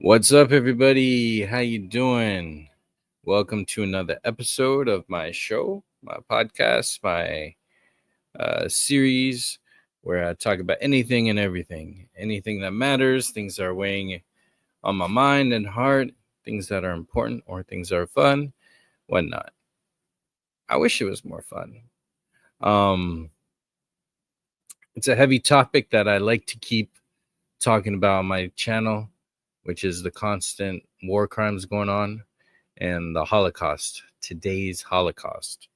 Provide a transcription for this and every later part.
What's up, everybody? How you doing? Welcome to another episode of my show, my podcast, my series where I talk about anything and everything, anything that matters, things that are weighing on my mind and heart, things that are important or things that are fun, whatnot. I wish it was more fun. Um, it's a heavy topic that I like to keep talking about on my channel, which is the constant war crimes going on and the Holocaust, today's Holocaust.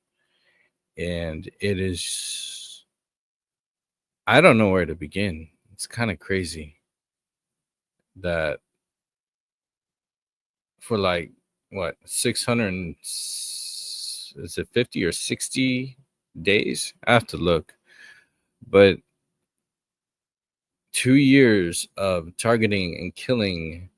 And it is, I don't know where to begin. It's kind of crazy that for like, what, 600, is it 50 or 60 days? I have to look. But 2 years of targeting and killing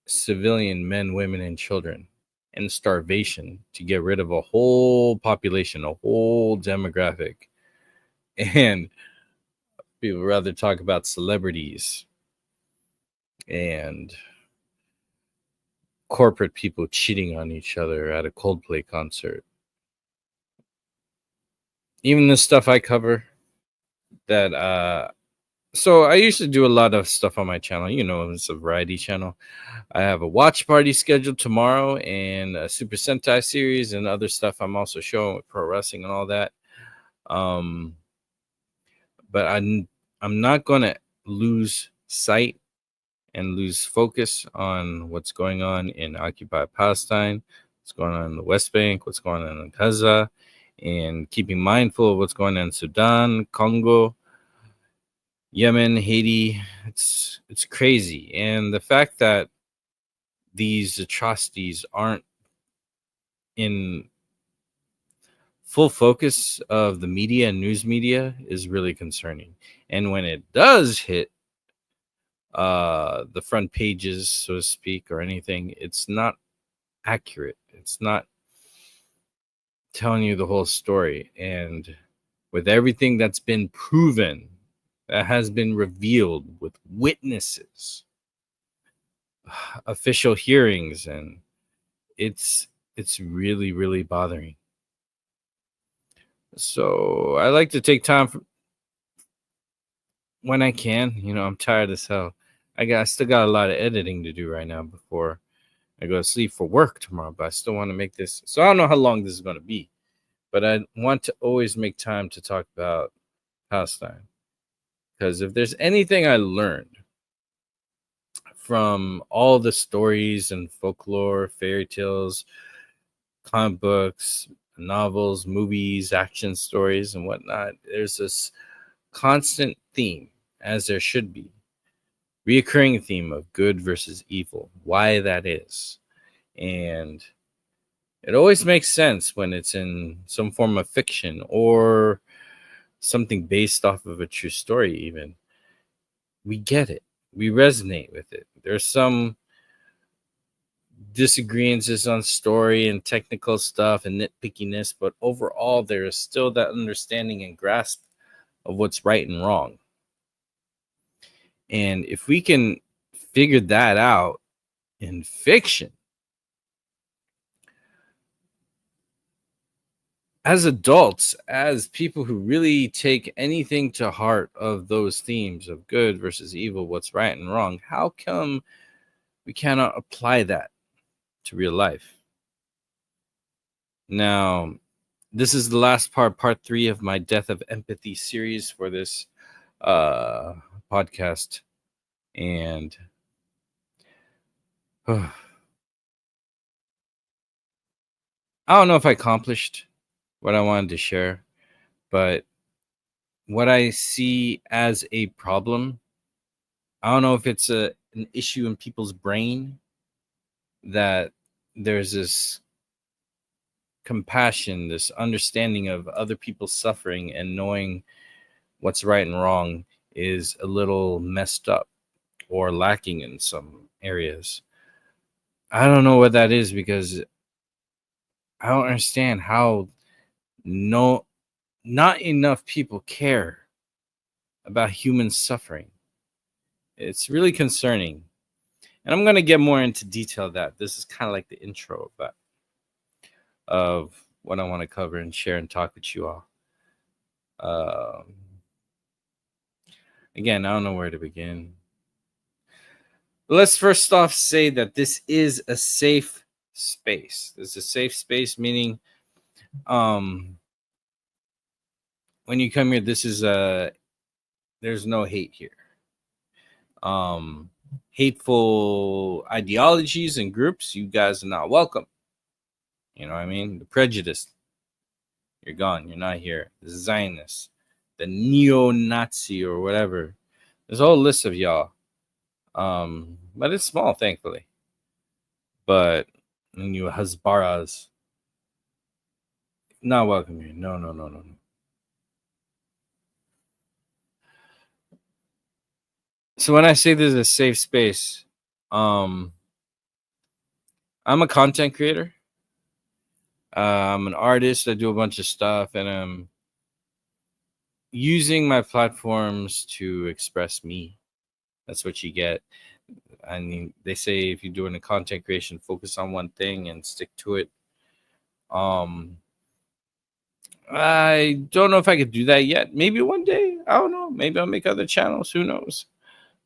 civilian men, women, and children, and starvation to get rid of a whole population, a whole demographic. And people rather talk about celebrities and corporate people cheating on each other at a Coldplay concert. Even the stuff I cover that so I usually do a lot of stuff on my channel. It's a variety channel. I have a watch party scheduled tomorrow and a Super Sentai series and other stuff I'm also showing with pro wrestling and all that. But I'm not going to lose sight and lose focus on what's going on in occupied Palestine, what's going on in the West Bank, what's going on in Gaza, and keeping mindful of what's going on in Sudan, Congo, Yemen, Haiti. It's crazy. And the fact that these atrocities aren't in full focus of the media and news media is really concerning. And when it does hit the front pages, so to speak, or anything, it's not accurate. It's not telling you the whole story. And with everything that's been proven, that has been revealed with witnesses, official hearings, and it's really, really bothering. So I like to take time when I can. I'm tired as hell. I still got a lot of editing to do right now before I go to sleep for work tomorrow, but I still want to make this. So I don't know how long this is going to be, but I want to always make time to talk about Palestine. Because if there's anything I learned from all the stories and folklore, fairy tales, comic books, novels, movies, action stories, and whatnot, there's this constant theme, as there should be, reoccurring theme of good versus evil, why that is. And it always makes sense when it's in some form of fiction or something based off of a true story, even. We get it. We resonate with it. There's some disagreements on story and technical stuff and nitpickiness, but overall, there is still that understanding and grasp of what's right and wrong. And if we can figure that out in fiction, as adults, as people who really take anything to heart of those themes of good versus evil, what's right and wrong, how come we cannot apply that to real life? Now, this is the last part 3 of my Death of Empathy series for this podcast. And I don't know if I accomplished what I wanted to share, but what I see as a problem, I don't know if it's an issue in people's brain that there's this compassion, this understanding of other people's suffering and knowing what's right and wrong is a little messed up or lacking in some areas. I don't know what that is because I don't understand how not enough people care about human suffering. It's really concerning. And I'm going to get more into detail of that. This is kind of like the intro of that, of what I want to cover and share and talk with you all. Again, I don't know where to begin. Let's first off say that this is a safe space. This is a safe space, meaning when you come here, this is there's no hate here. Hateful ideologies and groups, you guys are not welcome. You know what I mean? The prejudice, you're gone. You're not here. The Zionists, the neo-Nazi or whatever. There's a whole list of y'all. But it's small, thankfully. But and you Hasbaras, not welcome here. No. So when I say this is a safe space, I'm a content creator. I'm an artist. I do a bunch of stuff, and I'm using my platforms to express me. That's what you get. I mean, they say if you're doing a content creation, focus on one thing and stick to it. I don't know if I could do that yet. Maybe one day. I don't know. Maybe I'll make other channels. Who knows?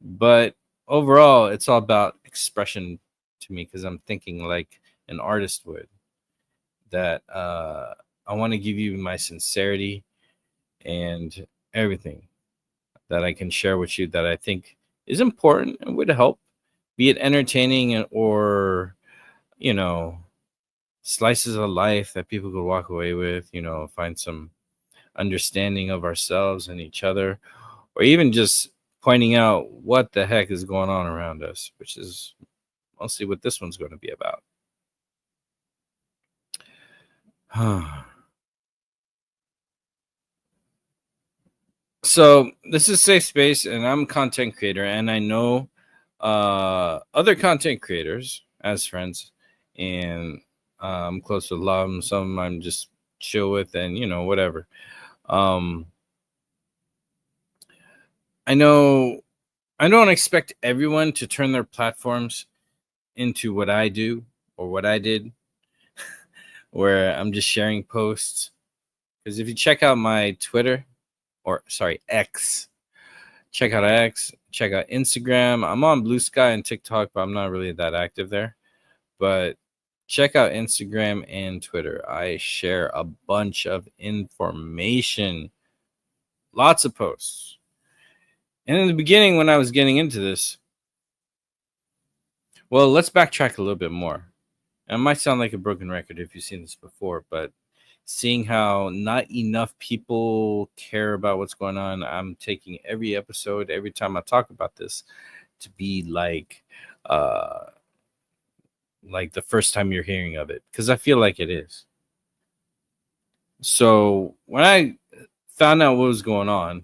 But overall, it's all about expression to me, because I'm thinking like an artist would. That I want to give you my sincerity and everything that I can share with you that I think is important and would help, be it entertaining or, slices of life that people could walk away with, find some understanding of ourselves and each other, or even just pointing out what the heck is going on around us, which is mostly what this one's going to be about. So this is safe space, and I'm a content creator, and I know other content creators as friends, and I'm close with a lot of them. Some of them I'm just chill with, and whatever. I know I don't expect everyone to turn their platforms into what I do or what I did, where I'm just sharing posts. Because if you check out my Twitter, or sorry, X, check out X, check out Instagram. I'm on Blue Sky and TikTok, but I'm not really that active there. But check out Instagram and Twitter. I share a bunch of information, lots of posts. And in the beginning, when I was getting into this, well, let's backtrack a little bit more. And it might sound like a broken record if you've seen this before, but seeing how not enough people care about what's going on, I'm taking every episode, every time I talk about this, to be like the first time you're hearing of it, because I feel like it is. So when I found out what was going on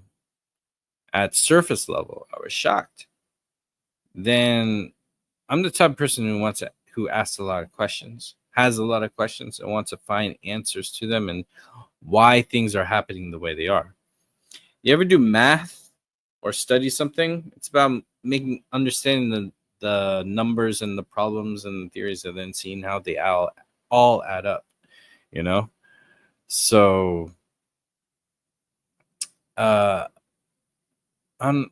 at surface level, I was shocked. Then I'm the type of person who asks a lot of questions, has a lot of questions, and wants to find answers to them and why things are happening the way they are. You ever do math or study something? It's about understanding the numbers and the problems and the theories, and then seeing how they all add up, So I don't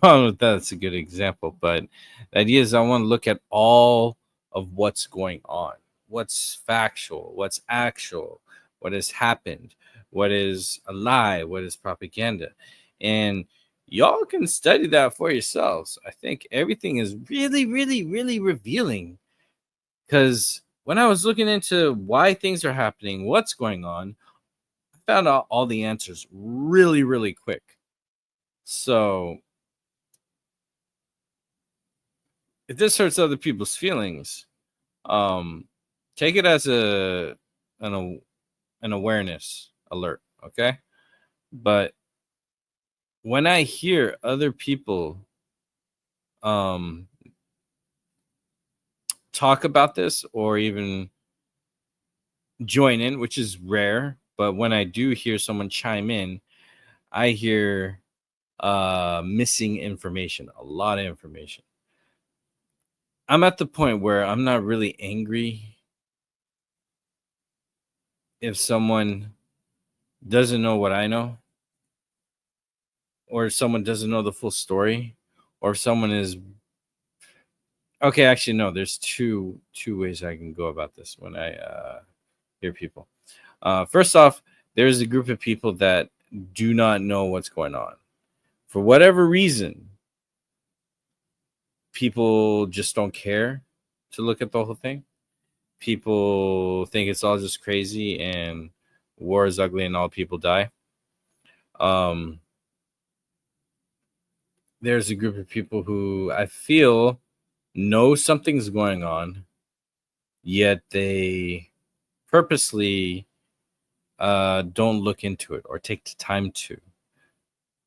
know if that's a good example, but the idea is I want to look at all of what's going on, what's factual, what's actual, what has happened, what is a lie, what is propaganda. And y'all can study that for yourselves. I think everything is really, really, really revealing, because when I was looking into why things are happening, what's going on, I found out all the answers really, really quick. So if this hurts other people's feelings, take it as an awareness alert, okay? But when I hear other people talk about this or even join in, which is rare, but when I do hear someone chime in, I hear missing information, a lot of information. I'm at the point where I'm not really angry if someone doesn't know what I know, or if someone doesn't know the full story, or if someone is okay. Actually, no. There's two ways I can go about this when I hear people. First off, there's a group of people that do not know what's going on for whatever reason. People just don't care to look at the whole thing. People think it's all just crazy and war is ugly and all people die. Um, there's a group of people who I feel know something's going on, yet they purposely don't look into it or take the time to.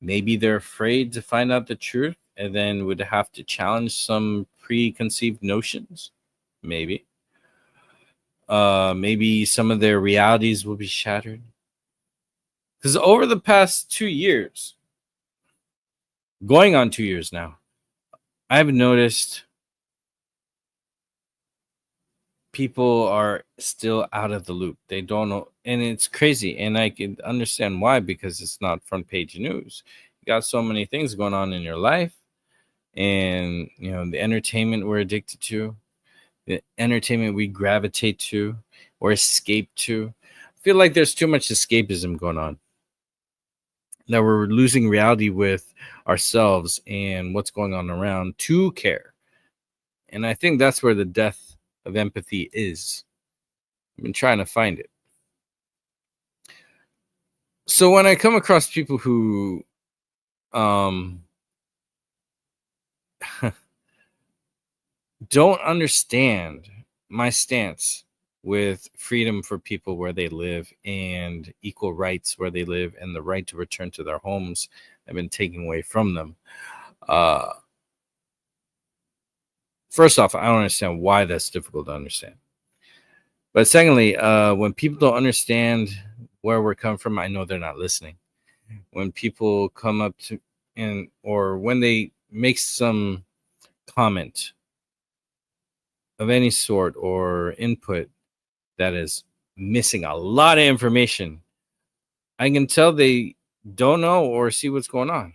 Maybe they're afraid to find out the truth and then would have to challenge some preconceived notions. Maybe. Maybe some of their realities will be shattered. Because over the past 2 years, going on 2 years now, I've noticed people are still out of the loop. They don't know, and it's crazy. And I can understand why, because it's not front page news. You got so many things going on in your life, and the entertainment we're addicted to, the entertainment we gravitate to or escape to. I feel like there's too much escapism going on, that we're losing reality with ourselves and what's going on around to care. And I think that's where the death of empathy is. I've been trying to find it. So when I come across people who don't understand my stance with freedom for people where they live and equal rights where they live and the right to return to their homes have been taken away from them. First off, I don't understand why that's difficult to understand. But secondly, when people don't understand where we're coming from, I know they're not listening. When people come up to or when they make some comment of any sort or input that is missing a lot of information, I can tell they don't know or see what's going on.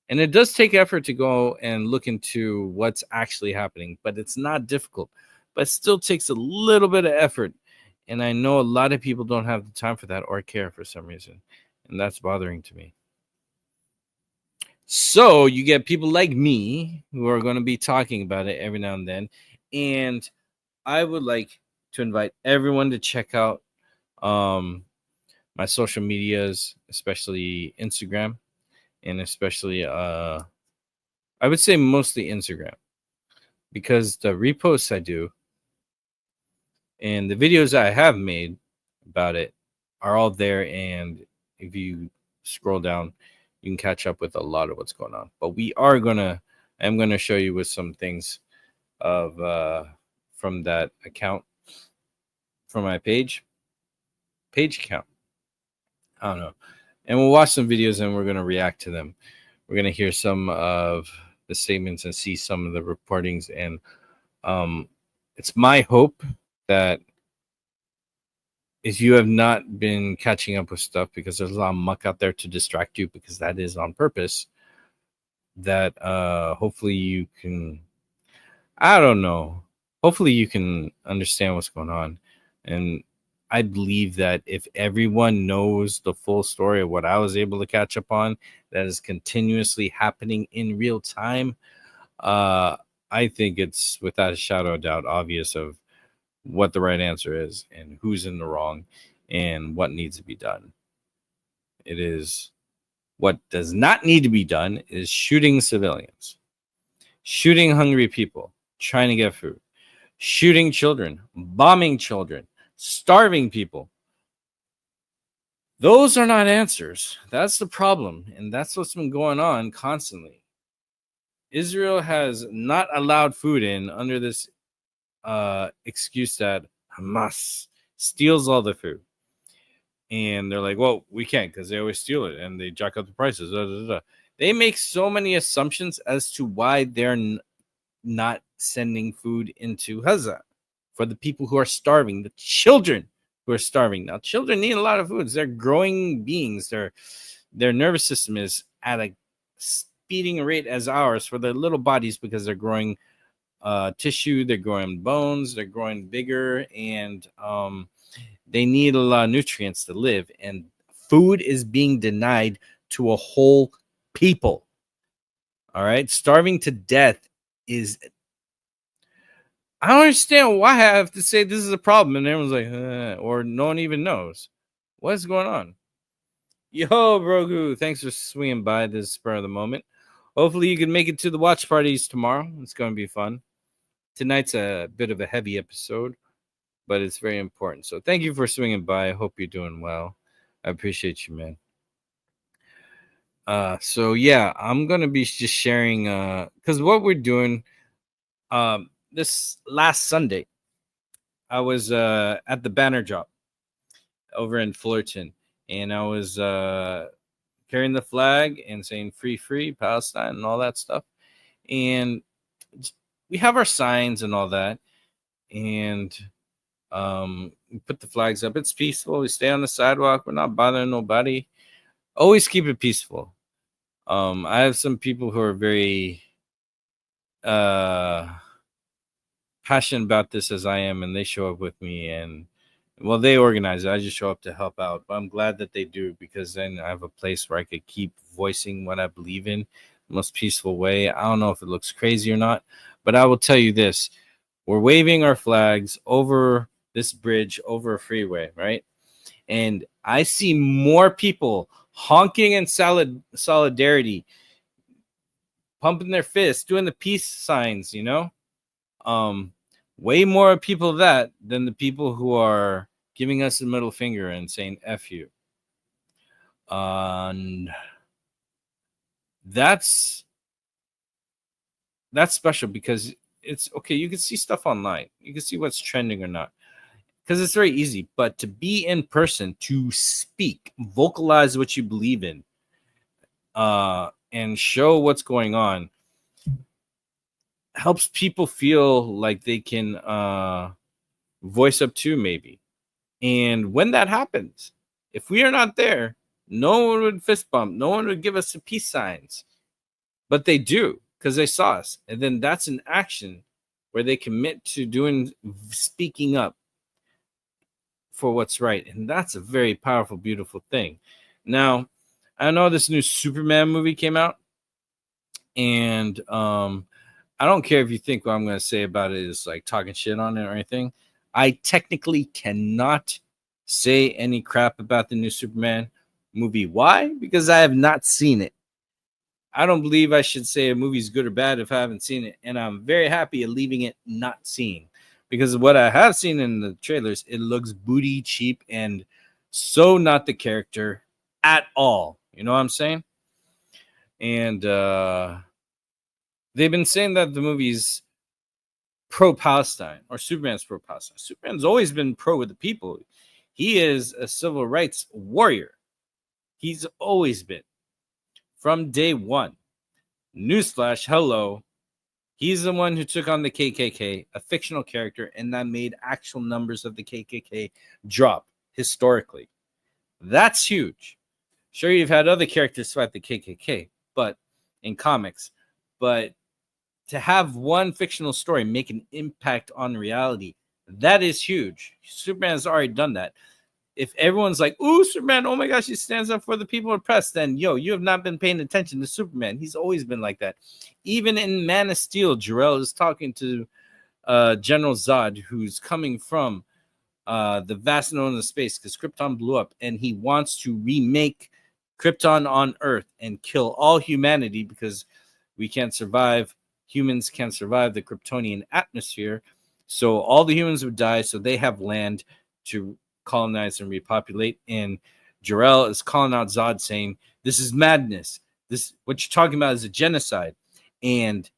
And it does take effort to go and look into what's actually happening, but it's not difficult. But it still takes a little bit of effort. And I know a lot of people don't have the time for that or care for some reason. And that's bothering to me. So you get people like me who are going to be talking about it every now and then. And I would like to invite everyone to check out my social medias, especially Instagram, and especially I would say mostly Instagram, because the reposts I do and the videos I have made about it are all there. And if you scroll down, you can catch up with a lot of what's going on. But I'm gonna show you with some things of from that account, from my page account. I don't know. And we'll watch some videos and we're gonna react to them. We're gonna hear some of the statements and see some of the reportings. And it's my hope that if you have not been catching up with stuff, because there's a lot of muck out there to distract you, because that is on purpose, that hopefully you can, I don't know, hopefully you can understand what's going on. And I believe that if everyone knows the full story of what I was able to catch up on, that is continuously happening in real time, I think it's without a shadow of doubt obvious of what the right answer is and who's in the wrong and what needs to be done. It is what does not need to be done is shooting civilians, shooting hungry people trying to get food, shooting children, bombing children, starving people. Those are not answers. That's the problem. And that's what's been going on constantly. Israel has not allowed food in under this excuse that Hamas steals all the food. And they're like, well, we can't because they always steal it and they jack up the prices. Da, da, da. They make so many assumptions as to why they're not sending food into Gaza for the people who are starving, the children who are starving. Now, children need a lot of foods. They're growing beings. Their nervous system is at a speeding rate as ours for their little bodies because they're growing tissue, they're growing bones, they're growing bigger, and they need a lot of nutrients to live. And food is being denied to a whole people. All right, starving to death is. I don't understand why I have to say this is a problem, and everyone's like, or no one even knows what's going on. Yo, Brogu, thanks for swinging by this spur of the moment. Hopefully, you can make it to the watch parties tomorrow. It's going to be fun. Tonight's a bit of a heavy episode, but it's very important. So thank you for swinging by. I hope you're doing well. I appreciate you, man. So yeah, I'm gonna be just sharing because what we're doing this last Sunday, I was at the banner drop over in Fullerton, and I was carrying the flag and saying free Palestine and all that stuff. And we have our signs and all that, and we put the flags up. It's peaceful. We stay on the sidewalk. We're not bothering nobody. Always keep it peaceful. I have some people who are very passionate about this as I am, and they show up with me, and well, they organize it. I just show up to help out. But I'm glad that they do, because then I have a place where I could keep voicing what I believe in the most peaceful way. I don't know if it looks crazy or not, but I will tell you this. We're waving our flags over this bridge, over a freeway, right? And I see more people honking in solidarity, pumping their fists, doing the peace signs, you know? Way more people of that than the people who are giving us the middle finger and saying F you. And that's special, because it's okay. You can see stuff online. You can see what's trending or not, because it's very easy. But to be in person, to speak, vocalize what you believe in, and show what's going on, helps people feel like they can voice up too, maybe. And when that happens, if we are not there, no one would fist bump. No one would give us the peace signs. But they do, because they saw us. And then that's an action where they commit to speaking up for what's right. And that's a very powerful, beautiful thing. Now, I know this new Superman movie came out, and I don't care if you think what I'm going to say about it is like talking shit on it or anything. I technically cannot say any crap about the new Superman movie. Why? Because I have not seen it. I don't believe I should say a movie's good or bad if I haven't seen it. And I'm very happy at leaving it not seen. Because what I have seen in the trailers, it looks booty cheap and so not the character at all. You know what I'm saying? And they've been saying that the movie's pro-Palestine, or Superman's pro-Palestine. Superman's always been pro with the people. He is a civil rights warrior. He's always been. From day one. Newsflash, hello. He's the one who took on the KKK, a fictional character, and that made actual numbers of the KKK drop historically. That's huge. Sure, you've had other characters fight the KKK, but in comics, but to have one fictional story make an impact on reality, that is huge. Superman has already done that. If everyone's like, ooh, Superman, oh my gosh, he stands up for the people oppressed, then, yo, you have not been paying attention to Superman. He's always been like that. Even in Man of Steel, Jor-El is talking to General Zod, who's coming from the vast unknown of space, because Krypton blew up, and he wants to remake Krypton on Earth and kill all humanity, because we can't survive. Humans can't survive the Kryptonian atmosphere. So all the humans would die, so they have land to colonize and repopulate. And Jor-El is calling out Zod, saying, this is madness. This, what you're talking about, is a genocide. And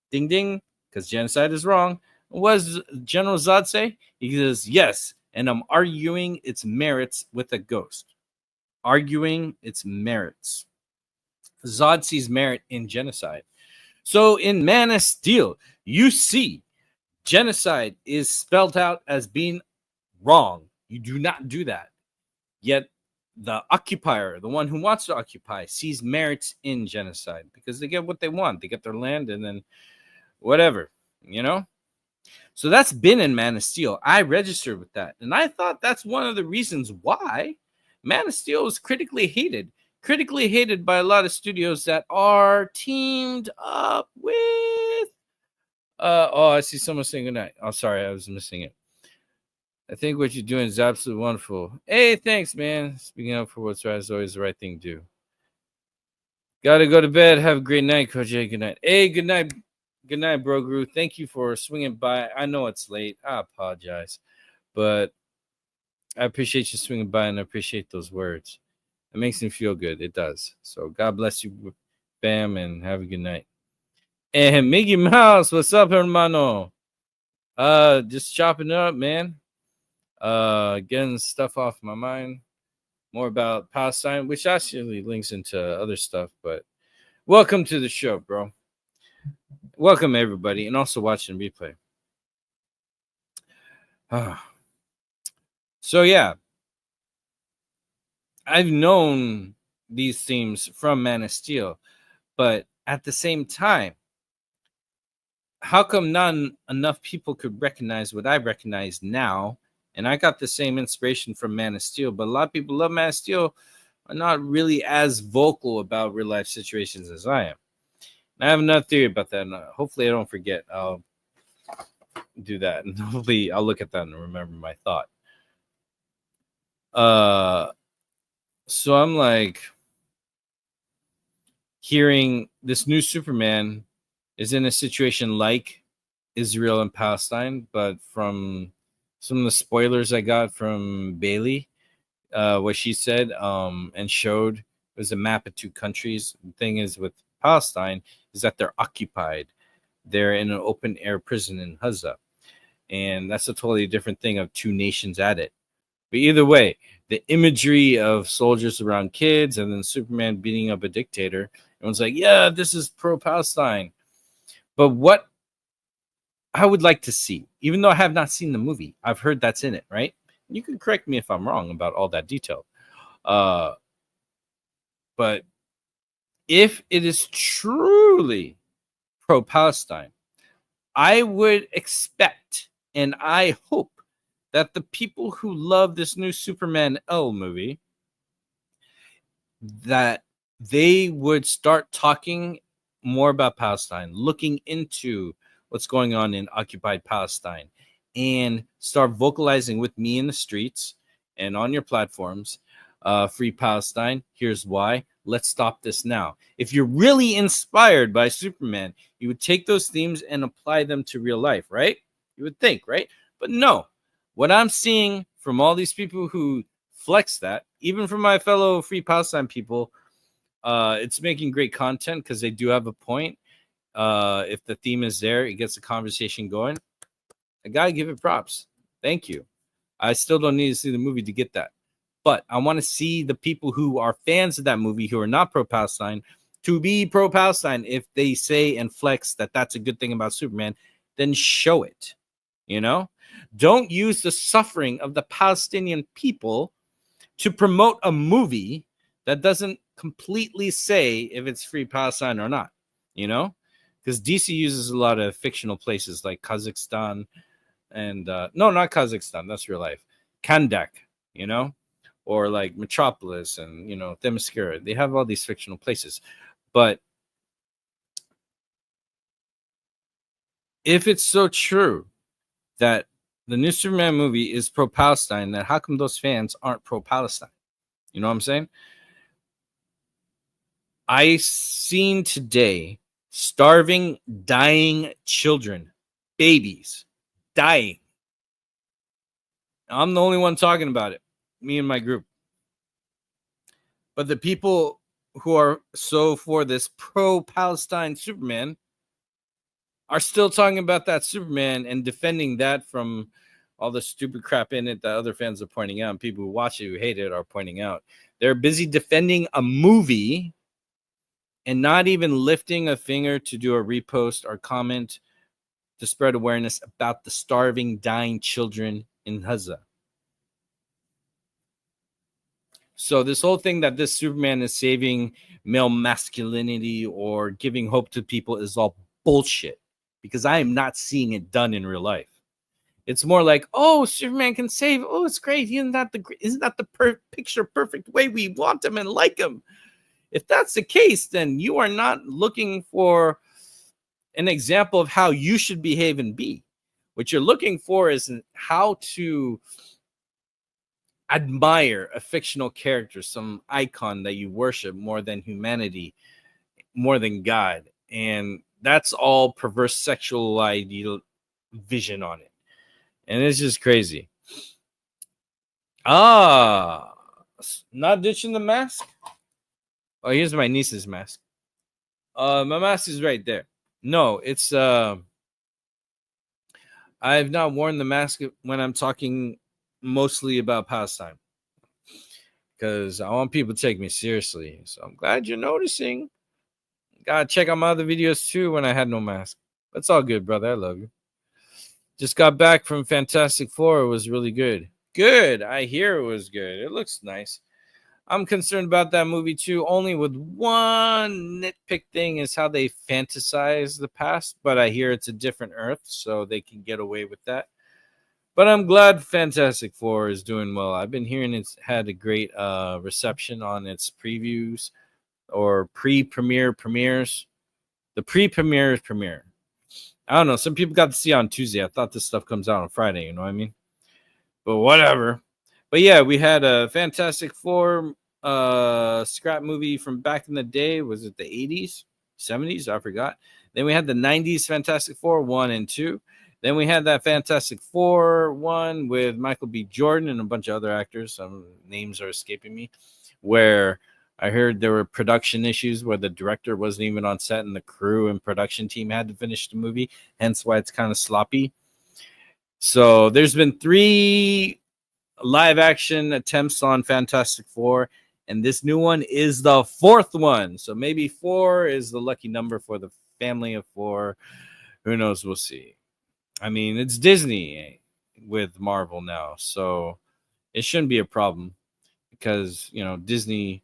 ding ding, because genocide is wrong. What does General Zod say? He says, yes, and I'm arguing its merits with a ghost. Arguing its merits. Zod sees merit in genocide. So in Man of Steel, you see genocide is spelled out as being wrong. You do not do that. Yet the occupier, the one who wants to occupy, sees merits in genocide because they get what they want. They get their land and then whatever, you know? So that's been in Man of Steel. I registered with that. And I thought that's one of the reasons why Man of Steel was critically hated. Critically hated by a lot of studios that are teamed up with. I see someone saying goodnight. Oh, sorry, I was missing it. I think what you're doing is absolutely wonderful. Hey, thanks, man. Speaking up for what's right is always the right thing to do. Gotta go to bed. Have a great night, Kojay. Good night. Hey, good night. Good night, bro, Gru. Thank you for swinging by. I know it's late. I apologize. But I appreciate you swinging by, and I appreciate those words. It makes me feel good. It does. So God bless you, Bam, and have a good night. And Mickey Mouse, what's up, hermano? Just chopping it up, man. Getting stuff off my mind. More about Palestine, which actually links into other stuff. But welcome to the show, bro. Welcome, everybody, and also watching replay. So, yeah. I've known these themes from Man of Steel, but at the same time, how come not enough people could recognize what I recognize now? And I got the same inspiration from Man of Steel, but a lot of people love Man of Steel are not really as vocal about real life situations as I am. And I have another theory about that, and hopefully I don't forget. I'll do that, and hopefully I'll look at that and remember my thought. So I'm like hearing this new Superman is in a situation like Israel and Palestine, but from some of the spoilers I got from Bailey, what she said and showed was a map of two countries. The thing is with Palestine is that they're occupied. They're in an open air prison in Gaza. And that's a totally different thing of two nations at it. But either way, the imagery of soldiers around kids and then Superman beating up a dictator, everyone's like, yeah, this is pro-Palestine. But what I would like to see, even though I have not seen the movie, I've heard that's in it, right? You can correct me if I'm wrong about all that detail. But if it is truly pro-Palestine, I would expect and I hope that the people who love this new Superman L movie, that they would start talking more about Palestine, looking into what's going on in occupied Palestine, and start vocalizing with me in the streets and on your platforms, Free Palestine, here's why, let's stop this now. If you're really inspired by Superman, you would take those themes and apply them to real life, right? You would think, right? But no, what I'm seeing from all these people who flex that, even from my fellow Free Palestine people, it's making great content because they do have a point. If the theme is there, it gets the conversation going. I gotta give it props. Thank you. I still don't need to see the movie to get that. But I want to see the people who are fans of that movie who are not pro-Palestine to be pro-Palestine. If they say and flex that that's a good thing about Superman, then show it. You know? Don't use the suffering of the Palestinian people to promote a movie that doesn't completely say if it's Free Palestine or not. You know? Because DC uses a lot of fictional places like Kazakhstan and no, not Kazakhstan. That's real life. Kandak, you know? Or like Metropolis and, you know, Themyscira. They have all these fictional places. But if it's so true that the new Superman movie is pro-Palestine, then how come those fans aren't pro-Palestine? You know what I'm saying? I seen today starving, dying children, babies, dying. I'm the only one talking about it. Me and my group. But the people who are so for this pro-Palestine Superman are still talking about that Superman and defending that from all the stupid crap in it that other fans are pointing out, and people who watch it who hate it are pointing out. They're busy defending a movie and not even lifting a finger to do a repost or comment to spread awareness about the starving, dying children in Gaza. So this whole thing that this Superman is saving male masculinity or giving hope to people is all bullshit, because I am not seeing it done in real life. It's more like, oh, Superman can save. Oh, it's great. Isn't that the picture perfect way we want him and like him? If that's the case, then you are not looking for an example of how you should behave and be. What you're looking for is how to admire a fictional character, some icon that you worship more than humanity, more than God. And that's all perverse sexual ideal vision on it. And it's just crazy. Not ditching the mask. Oh, here's my niece's mask. My mask is right there. No, it's I've not worn the mask when I'm talking mostly about Palestine, because I want people to take me seriously. So I'm glad you're noticing. Gotta check out my other videos too when I had no mask. That's all good, brother. I love you. Just got back from Fantastic Four. It was really good. Good. I hear it was good. It looks nice. I'm concerned about that movie too, only with one nitpick thing is how they fantasize the past, but I hear it's a different Earth, so they can get away with that. But I'm glad Fantastic Four is doing well. I've been hearing it's had a great reception on its previews or premieres. The premiere. I don't know. Some people got to see it on Tuesday. I thought this stuff comes out on Friday. You know what I mean? But whatever. But yeah, we had a Fantastic Four scrap movie from back in the day. Was it the 80s, 70s? I forgot. Then we had the 90s Fantastic Four 1 and 2. Then we had that Fantastic Four one with Michael B. Jordan and a bunch of other actors. Some names are escaping me. Where I heard there were production issues where the director wasn't even on set and the crew and production team had to finish the movie. Hence why it's kind of sloppy. So there's been 3 live action attempts on Fantastic Four, and this new one is the 4th one. So maybe 4 is the lucky number for the family of 4. Who knows? We'll see. I mean, it's Disney with Marvel now, so it shouldn't be a problem because, you know, Disney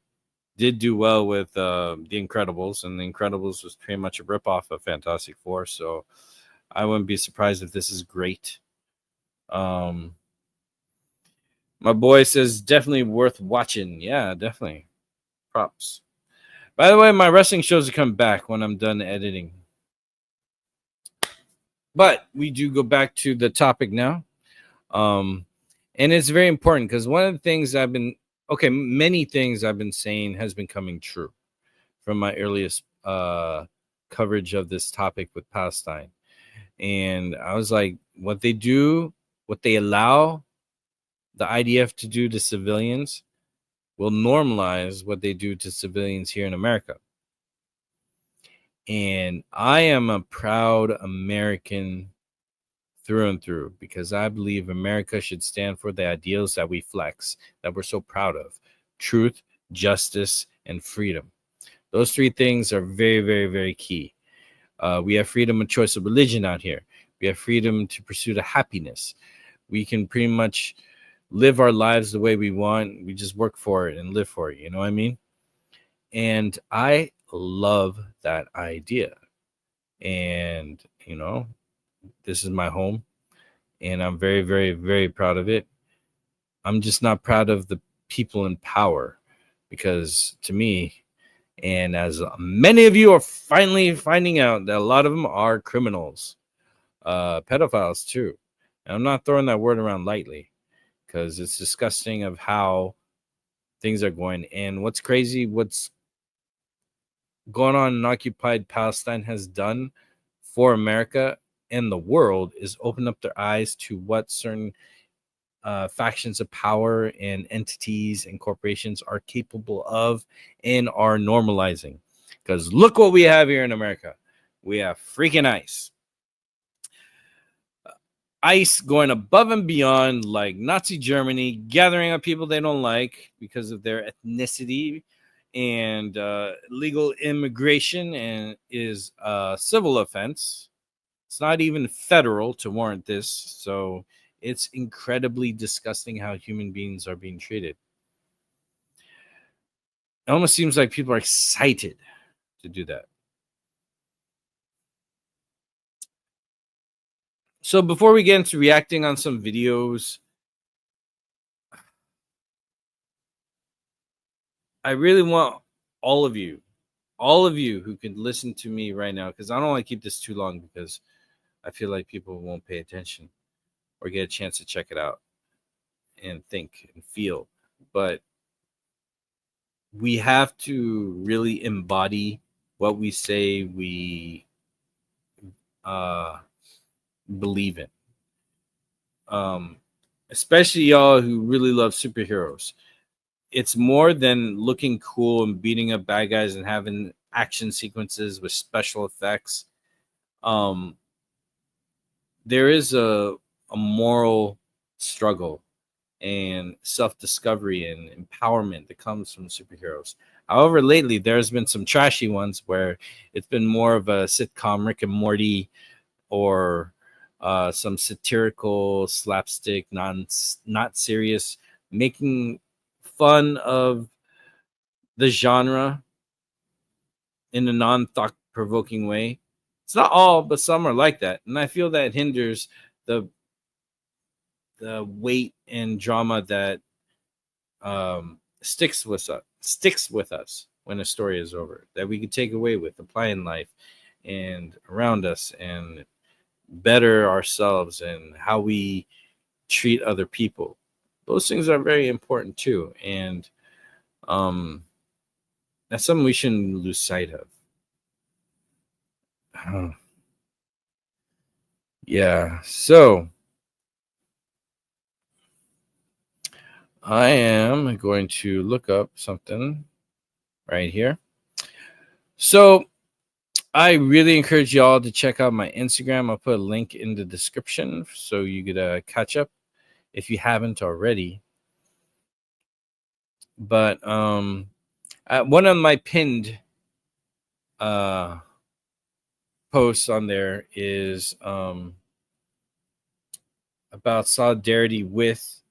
did do well with The Incredibles, and The Incredibles was pretty much a ripoff of Fantastic Four, so I wouldn't be surprised if this is great. My boy says definitely worth watching. Yeah, definitely. Props. By the way, my wrestling shows are coming back when I'm done editing. But we do go back to the topic now. And it's very important because one of the things many things I've been saying has been coming true from my earliest coverage of this topic with Palestine. And I was like, what they do, what they allow the IDF to do to civilians will normalize what they do to civilians here in America. And I am a proud American through and through because I believe America should stand for the ideals that we flex, that we're so proud of: truth, justice, and freedom. Those 3 things are very, very, very key. We have freedom of choice of religion out here. We have freedom to pursue the happiness. We can pretty much live our lives the way we want. We just work for it and live for it. You know what I mean? And I love that idea. And, you know, this is my home. And I'm very, very, very proud of it. I'm just not proud of the people in power because to me, and as many of you are finally finding out, that a lot of them are criminals, pedophiles too. And I'm not throwing that word around lightly because it's disgusting of how things are going. And what's crazy, what's going on in occupied Palestine has done for America and the world is open up their eyes to what certain factions of power and entities and corporations are capable of and are normalizing. Because look what we have here in America. We have freaking ICE going above and beyond, like Nazi Germany, gathering up people they don't like because of their ethnicity, and legal immigration and is a civil offense. It's not even federal to warrant this. So it's incredibly disgusting how human beings are being treated. It almost seems like people are excited to do that. So before we get into reacting on some videos, I really want all of you who can listen to me right now, because I don't want to keep this too long, because I feel like people won't pay attention or get a chance to check it out and think and feel. But we have to really embody what we say we believe in. Especially y'all who really love superheroes. It's more than looking cool and beating up bad guys and having action sequences with special effects. There is a moral struggle and self-discovery and empowerment that comes from superheroes. However, lately there's been some trashy ones where it's been more of a sitcom, Rick and Morty, or some satirical slapstick, not serious, making fun of the genre in a non-thought-provoking way. It's not all, but some are like that, and I feel that hinders the weight and drama that sticks with us when a story is over, that we can take away with, apply in life and around us, and better ourselves and how we treat other people. Those things are very important too, and that's something we shouldn't lose sight of. Yeah, so I am going to look up something right here. So I really encourage y'all to check out my Instagram. I'll put a link in the description so you get catch up if you haven't already. But one of my pinned posts on there is about solidarity with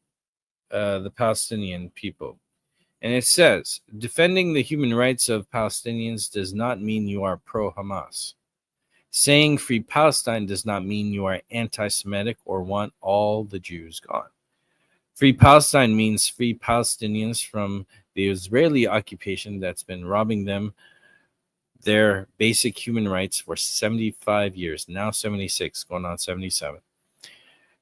the Palestinian people. And it says, defending the human rights of Palestinians does not mean you are pro-Hamas. Saying free Palestine does not mean you are anti-Semitic or want all the Jews gone. Free Palestine means free Palestinians from the Israeli occupation that's been robbing them their basic human rights for 75 years, now 76, going on 77.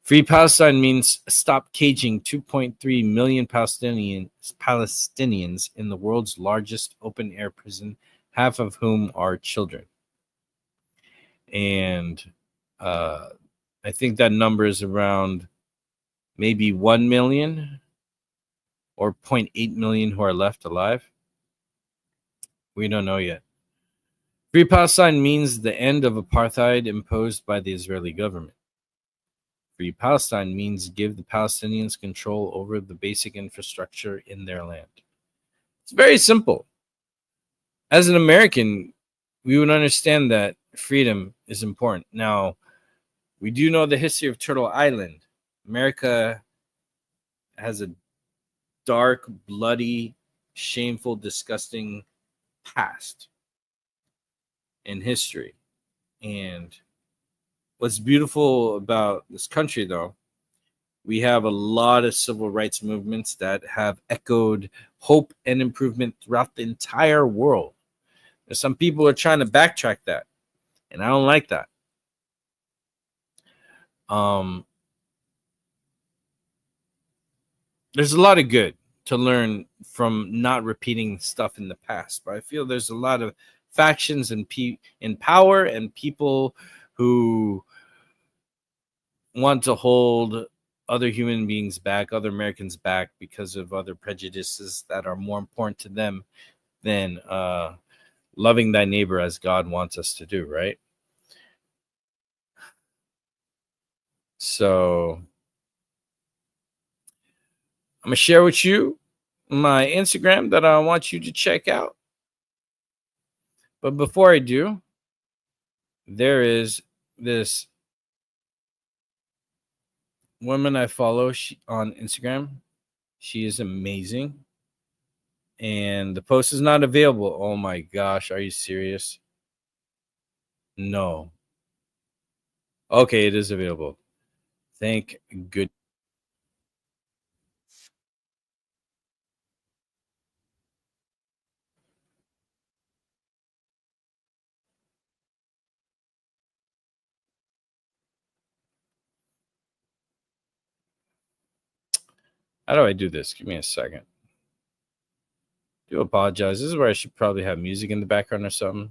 Free Palestine means stop caging 2.3 million Palestinians in the world's largest open-air prison, half of whom are children. And I think that number is around maybe 1 million or 0.8 million who are left alive. We don't know yet. Free Palestine means the end of apartheid imposed by the Israeli government. Free Palestine means give the Palestinians control over the basic infrastructure in their land. It's very simple. As an American, we would understand that freedom is important. Now, we do know the history of Turtle Island. America has a dark, bloody, shameful, disgusting past in history. And what's beautiful about this country, though, we have a lot of civil rights movements that have echoed hope and improvement throughout the entire world. There's some people are trying to backtrack that, and I don't like that. There's a lot of good to learn from not repeating stuff in the past, but I feel there's a lot of factions and in power and people who want to hold other human beings back, other Americans back, because of other prejudices that are more important to them than loving thy neighbor as God wants us to do, right? So I'm going to share with you my Instagram that I want you to check out. But before I do, there is this woman I follow on Instagram. She is amazing. And the post is not available. Oh my gosh, are you serious? No. Okay, it is available. Thank good. How do I do this? Give me a second. Do apologize. This is where I should probably have music in the background or something.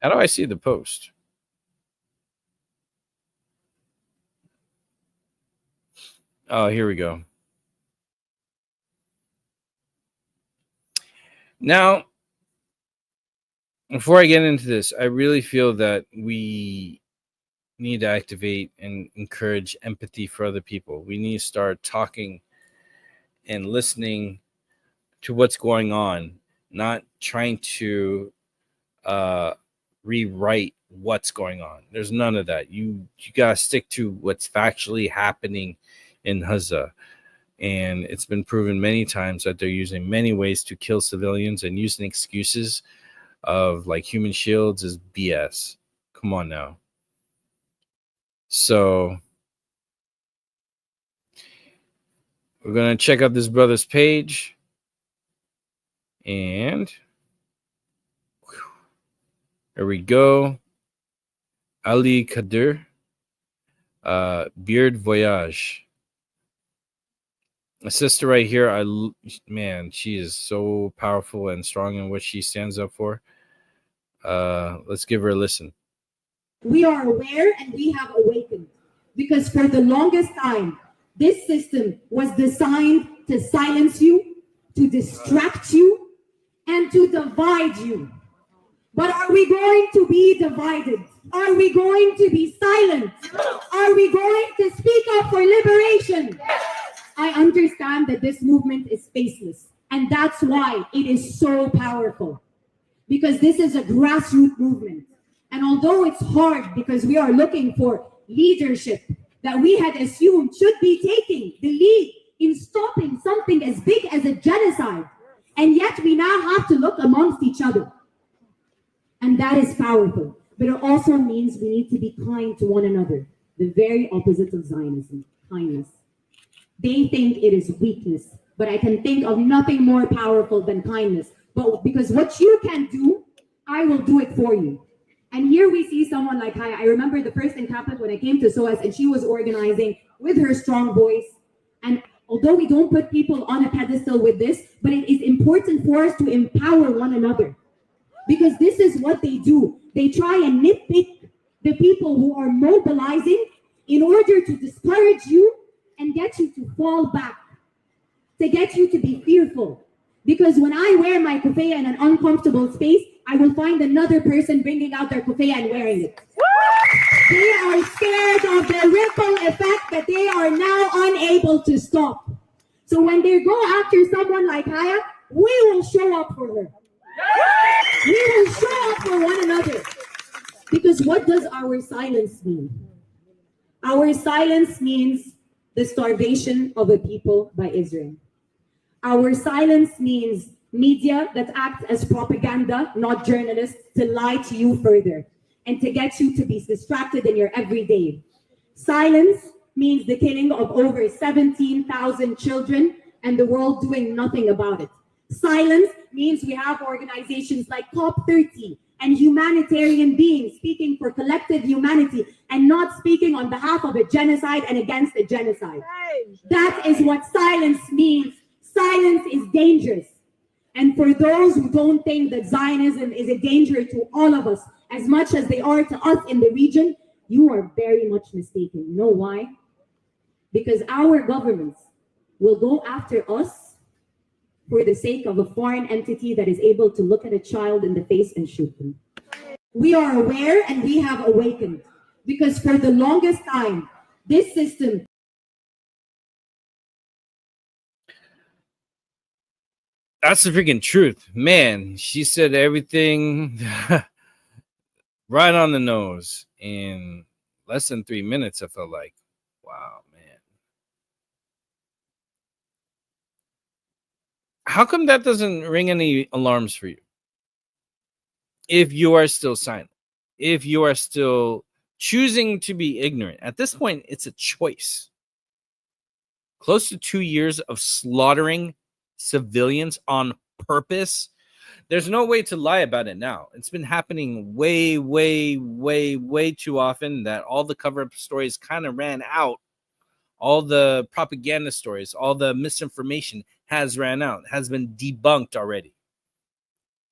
How do I see the post? Oh, here we go. Now, before I get into this, I really feel that we need to activate and encourage empathy for other people. We need to start talking and listening to what's going on, not trying to uh, rewrite what's going on. There's none of that. You gotta stick to what's factually happening in Gaza. And it's been proven many times that they're using many ways to kill civilians, and using excuses of like human shields is BS. Come on now. So we're gonna check out this brother's page, and here we go. Ali Kadir, Beard Voyage. A sister right here, man, she is so powerful and strong in what she stands up for. Let's give her a listen. We are aware and we have awakened, because for the longest time, this system was designed to silence you, to distract you, and to divide you. But are we going to be divided? Are we going to be silent? Are we going to speak up for liberation? I understand that this movement is faceless, and that's why it is so powerful, because this is a grassroots movement. And although it's hard because we are looking for leadership that we had assumed should be taking the lead in stopping something as big as a genocide, and yet we now have to look amongst each other. And that is powerful. But it also means we need to be kind to one another, the very opposite of Zionism, kindness. They think it is weakness, but I can think of nothing more powerful than kindness. But because what you can do, I will do it for you. And here we see someone like Haya. I remember the first encampment when I came to SOAS, and she was organizing with her strong voice. And although we don't put people on a pedestal with this, but it is important for us to empower one another. Because this is what they do. They try and nitpick the people who are mobilizing in order to discourage you and get you to fall back, to get you to be fearful. Because when I wear my kufaya in an uncomfortable space, I will find another person bringing out their kufaya and wearing it. They are scared of the ripple effect that they are now unable to stop. So when they go after someone like Haya, we will show up for her. We will show up for one another. Because what does our silence mean? Our silence means the starvation of a people by Israel. Our silence means media that acts as propaganda, not journalists, to lie to you further and to get you to be distracted in your everyday. Silence means the killing of over 17,000 children and the world doing nothing about it. Silence means we have organizations like COP30 and humanitarian beings speaking for collective humanity and not speaking on behalf of a genocide and against a genocide. That is what silence means. Silence is dangerous. And for those who don't think that Zionism is a danger to all of us as much as they are to us in the region, you are very much mistaken. You know why? Because our governments will go after us for the sake of a foreign entity that is able to look at a child in the face and shoot them. We are aware and we have awakened, because for the longest time, this system. That's the freaking truth, man. She said everything right on the nose in less than 3 minutes. I felt like, wow, man. How come that doesn't ring any alarms for you? If you are still silent, if you are still choosing to be ignorant, at this point, it's a choice. Close to 2 years of slaughtering civilians on purpose. There's no way to lie about it now. It's been happening way, way, way, way too often that all the cover-up stories kind of ran out. All the propaganda stories, all the misinformation has ran out, has been debunked already.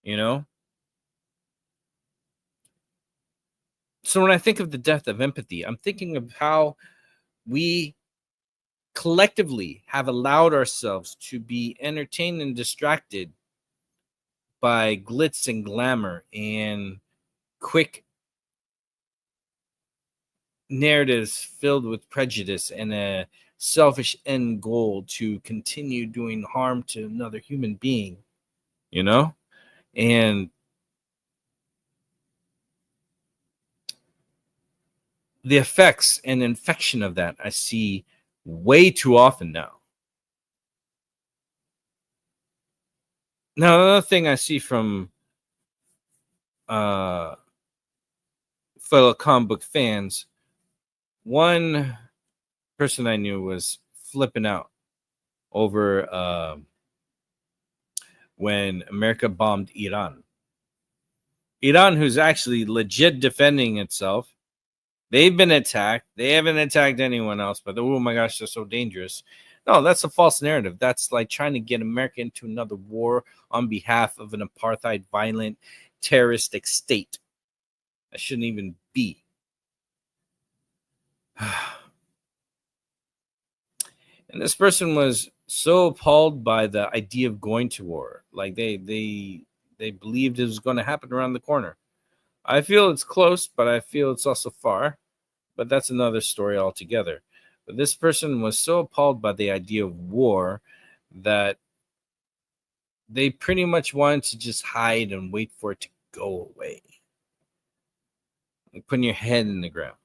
You know? So when I think of the death of empathy, I'm thinking of how we collectively have allowed ourselves to be entertained and distracted by glitz and glamour and quick narratives filled with prejudice and a selfish end goal to continue doing harm to another human being, you know? And the effects and infection of that I see way too often now. Now, another thing I see from fellow comic book fans, one person I knew was flipping out over when America bombed Iran. Iran, who's actually legit defending itself, they've been attacked. They haven't attacked anyone else, but oh my gosh, they're so dangerous. No, that's a false narrative. That's like trying to get America into another war on behalf of an apartheid, violent, terroristic state. That shouldn't even be. And this person was so appalled by the idea of going to war. Like they believed it was going to happen around the corner. I feel it's close, but I feel it's also far. But that's another story altogether. But this person was so appalled by the idea of war that they pretty much wanted to just hide and wait for it to go away. Like putting your head in the ground.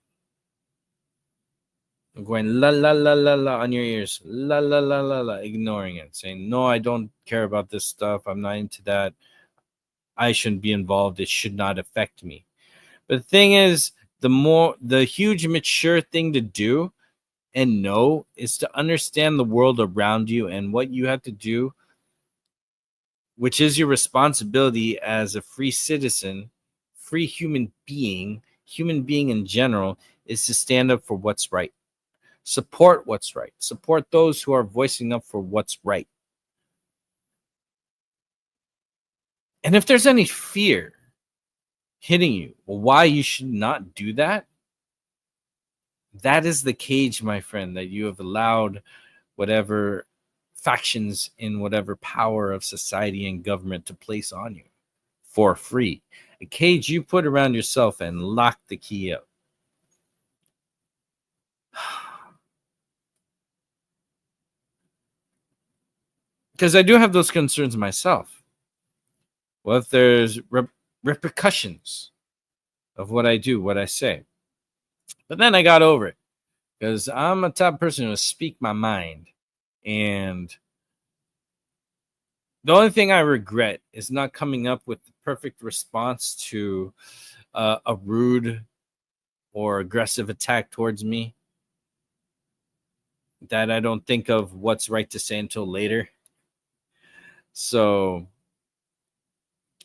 Going la la la la la on your ears, la la la la la, ignoring it, saying, no, I don't care about this stuff. I'm not into that. I shouldn't be involved. It should not affect me. But the thing is, the huge mature thing to do and know is to understand the world around you and what you have to do, which is your responsibility as a free citizen, free human being in general, is to stand up for what's right. Support what's right. Support those who are voicing up for what's right. And if there's any fear hitting you, why you should not do that, that is the cage, my friend, that you have allowed whatever factions in whatever power of society and government to place on you for free. A cage you put around yourself and lock the key up. Because I do have those concerns myself. What if there's repercussions of what I do, what I say? But then I got over it because I'm a type of person who speak my mind. And the only thing I regret is not coming up with the perfect response to a rude or aggressive attack towards me that I don't think of what's right to say until later. So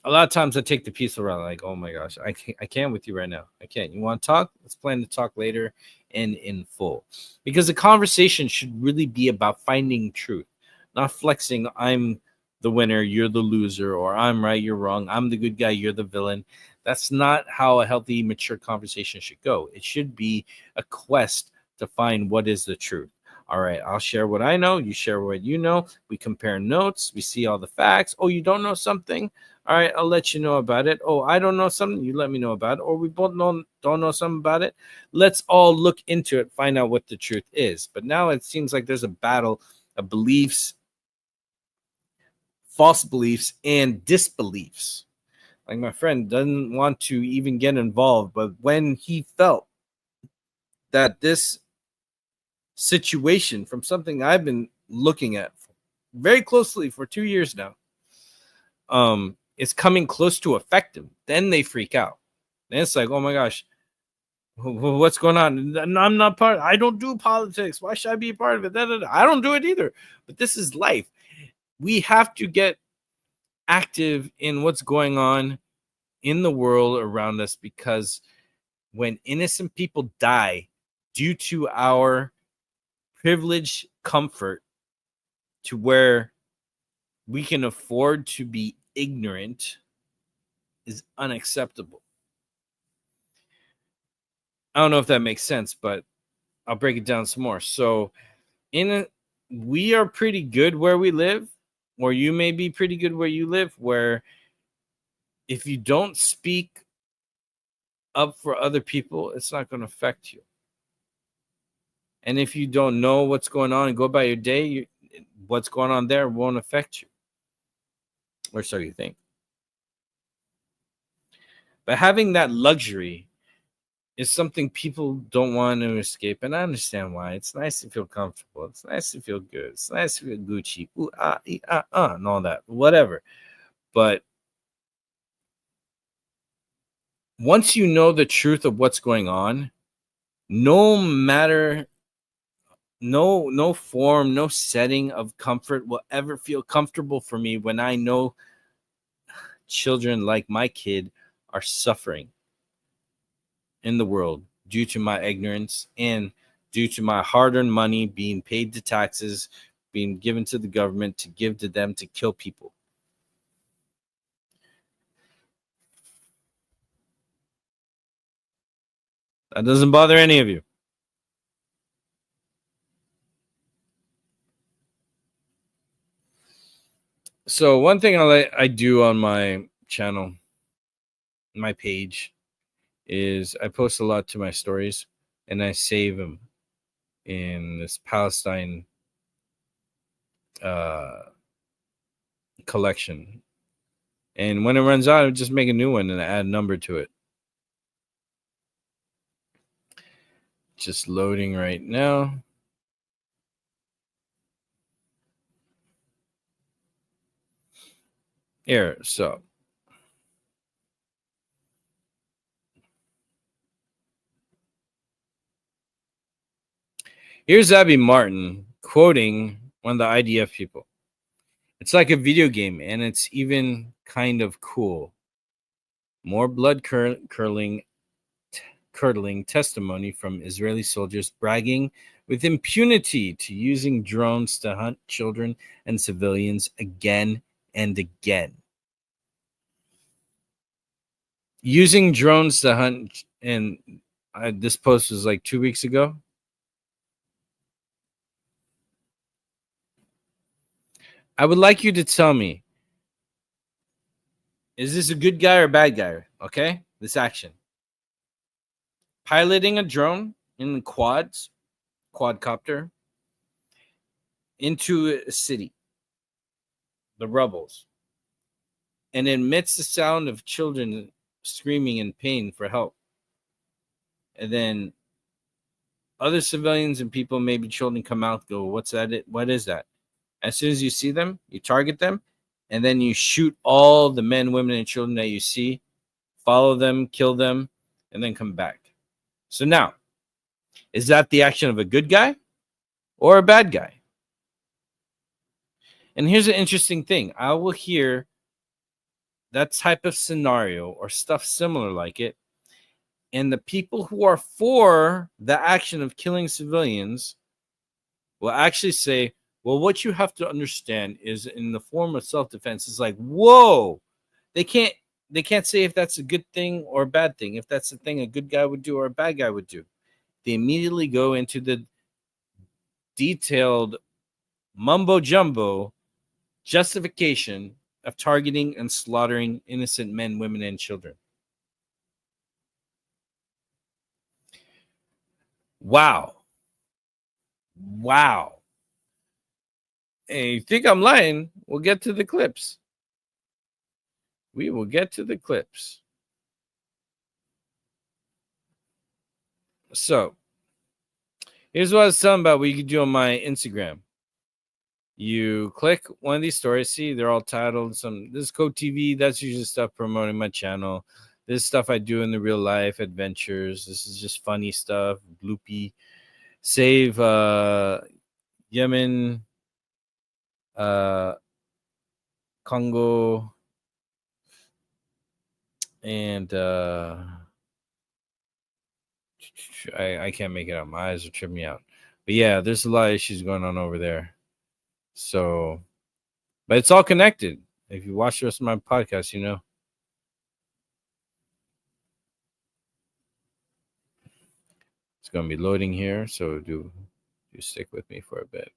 a lot of times I take the peaceful route, like, oh my gosh, I can't with you right now. I can't. You want to talk? Let's plan to talk later and in full. Because the conversation should really be about finding truth, not flexing, I'm the winner, you're the loser, or I'm right, you're wrong, I'm the good guy, you're the villain. That's not how a healthy, mature conversation should go. It should be a quest to find what is the truth. All right, I'll share what I know. You share what you know. We compare notes. We see all the facts. Oh, you don't know something? All right, I'll let you know about it. Oh, I don't know something. You let me know about it. Or we both don't know something about it. Let's all look into it, find out what the truth is. But now it seems like there's a battle of beliefs false beliefs and disbeliefs. Like my friend doesn't want to even get involved, but when he felt that this situation from something I've been looking at very closely for 2 years now, is coming close to affect them, then they freak out. Then it's like, oh my gosh, what's going on? I'm not part. I don't do politics. Why should I be a part of it? I don't do it either. But this is life. We have to get active in what's going on in the world around us, because when innocent people die due to our privileged comfort to where we can afford to be ignorant is unacceptable. I don't know if that makes sense, but I'll break it down some more. So we are pretty good where we live, or you may be pretty good where you live, where if you don't speak up for other people, it's not going to affect you. And if you don't know what's going on and go by your day, what's going on there won't affect you. Or so you think. But having that luxury is something people don't want to escape. And I understand why. It's nice to feel comfortable. It's nice to feel good. It's nice to feel Gucci. Ooh, and all that. Whatever. But once you know the truth of what's going on, no matter, no form, no setting of comfort will ever feel comfortable for me when I know children like my kid are suffering in the world due to my ignorance and due to my hard-earned money being paid to taxes, being given to the government to give to them to kill people. That doesn't bother any of you. So one thing I do on my channel, my page, is I post a lot to my stories and I save them in this Palestine collection. And when it runs out, I just make a new one and add a number to it. Just loading right now. Here, so here's Abby Martin quoting one of the IDF people. It's like a video game, and it's even kind of cool. More blood curdling testimony from Israeli soldiers bragging with impunity to using drones to hunt children and civilians again and again. Using drones to hunt, and this post was like 2 weeks ago. I would like you to tell me, is this a good guy or a bad guy? Okay, this action. Piloting a drone in the quadcopter, into a city, the rebels, and emits the sound of children screaming in pain for help. And then other civilians and people, maybe children, come out, go, what's that? What is that? As soon as you see them, you target them, and then you shoot all the men, women, and children that you see, follow them, kill them, and then come back. So now, is that the action of a good guy or a bad guy? And here's an interesting thing. I will hear that type of scenario or stuff similar like it, and the people who are for the action of killing civilians will actually say, well, what you have to understand is in the form of self-defense. It's like, whoa, they can't say if that's a good thing or a bad thing, if that's a thing a good guy would do or a bad guy would do. They immediately go into the detailed mumbo jumbo justification of targeting and slaughtering innocent men, women, and children. Wow. Hey, you think I'm lying? We'll get to the clips. We will get to the clips. So, here's what I was telling about what you can do on my Instagram. You click one of these stories. See, they're all titled. This is Code TV. That's usually stuff promoting my channel. This is stuff I do in the real life adventures. This is just funny stuff. Bloopy. Save Yemen, Congo, and I can't make it out. My eyes are tripping me out. But yeah, there's a lot of issues going on over there. So, but it's all connected. If you watch the rest of my podcast, you know. It's going to be loading here, so do stick with me for a bit.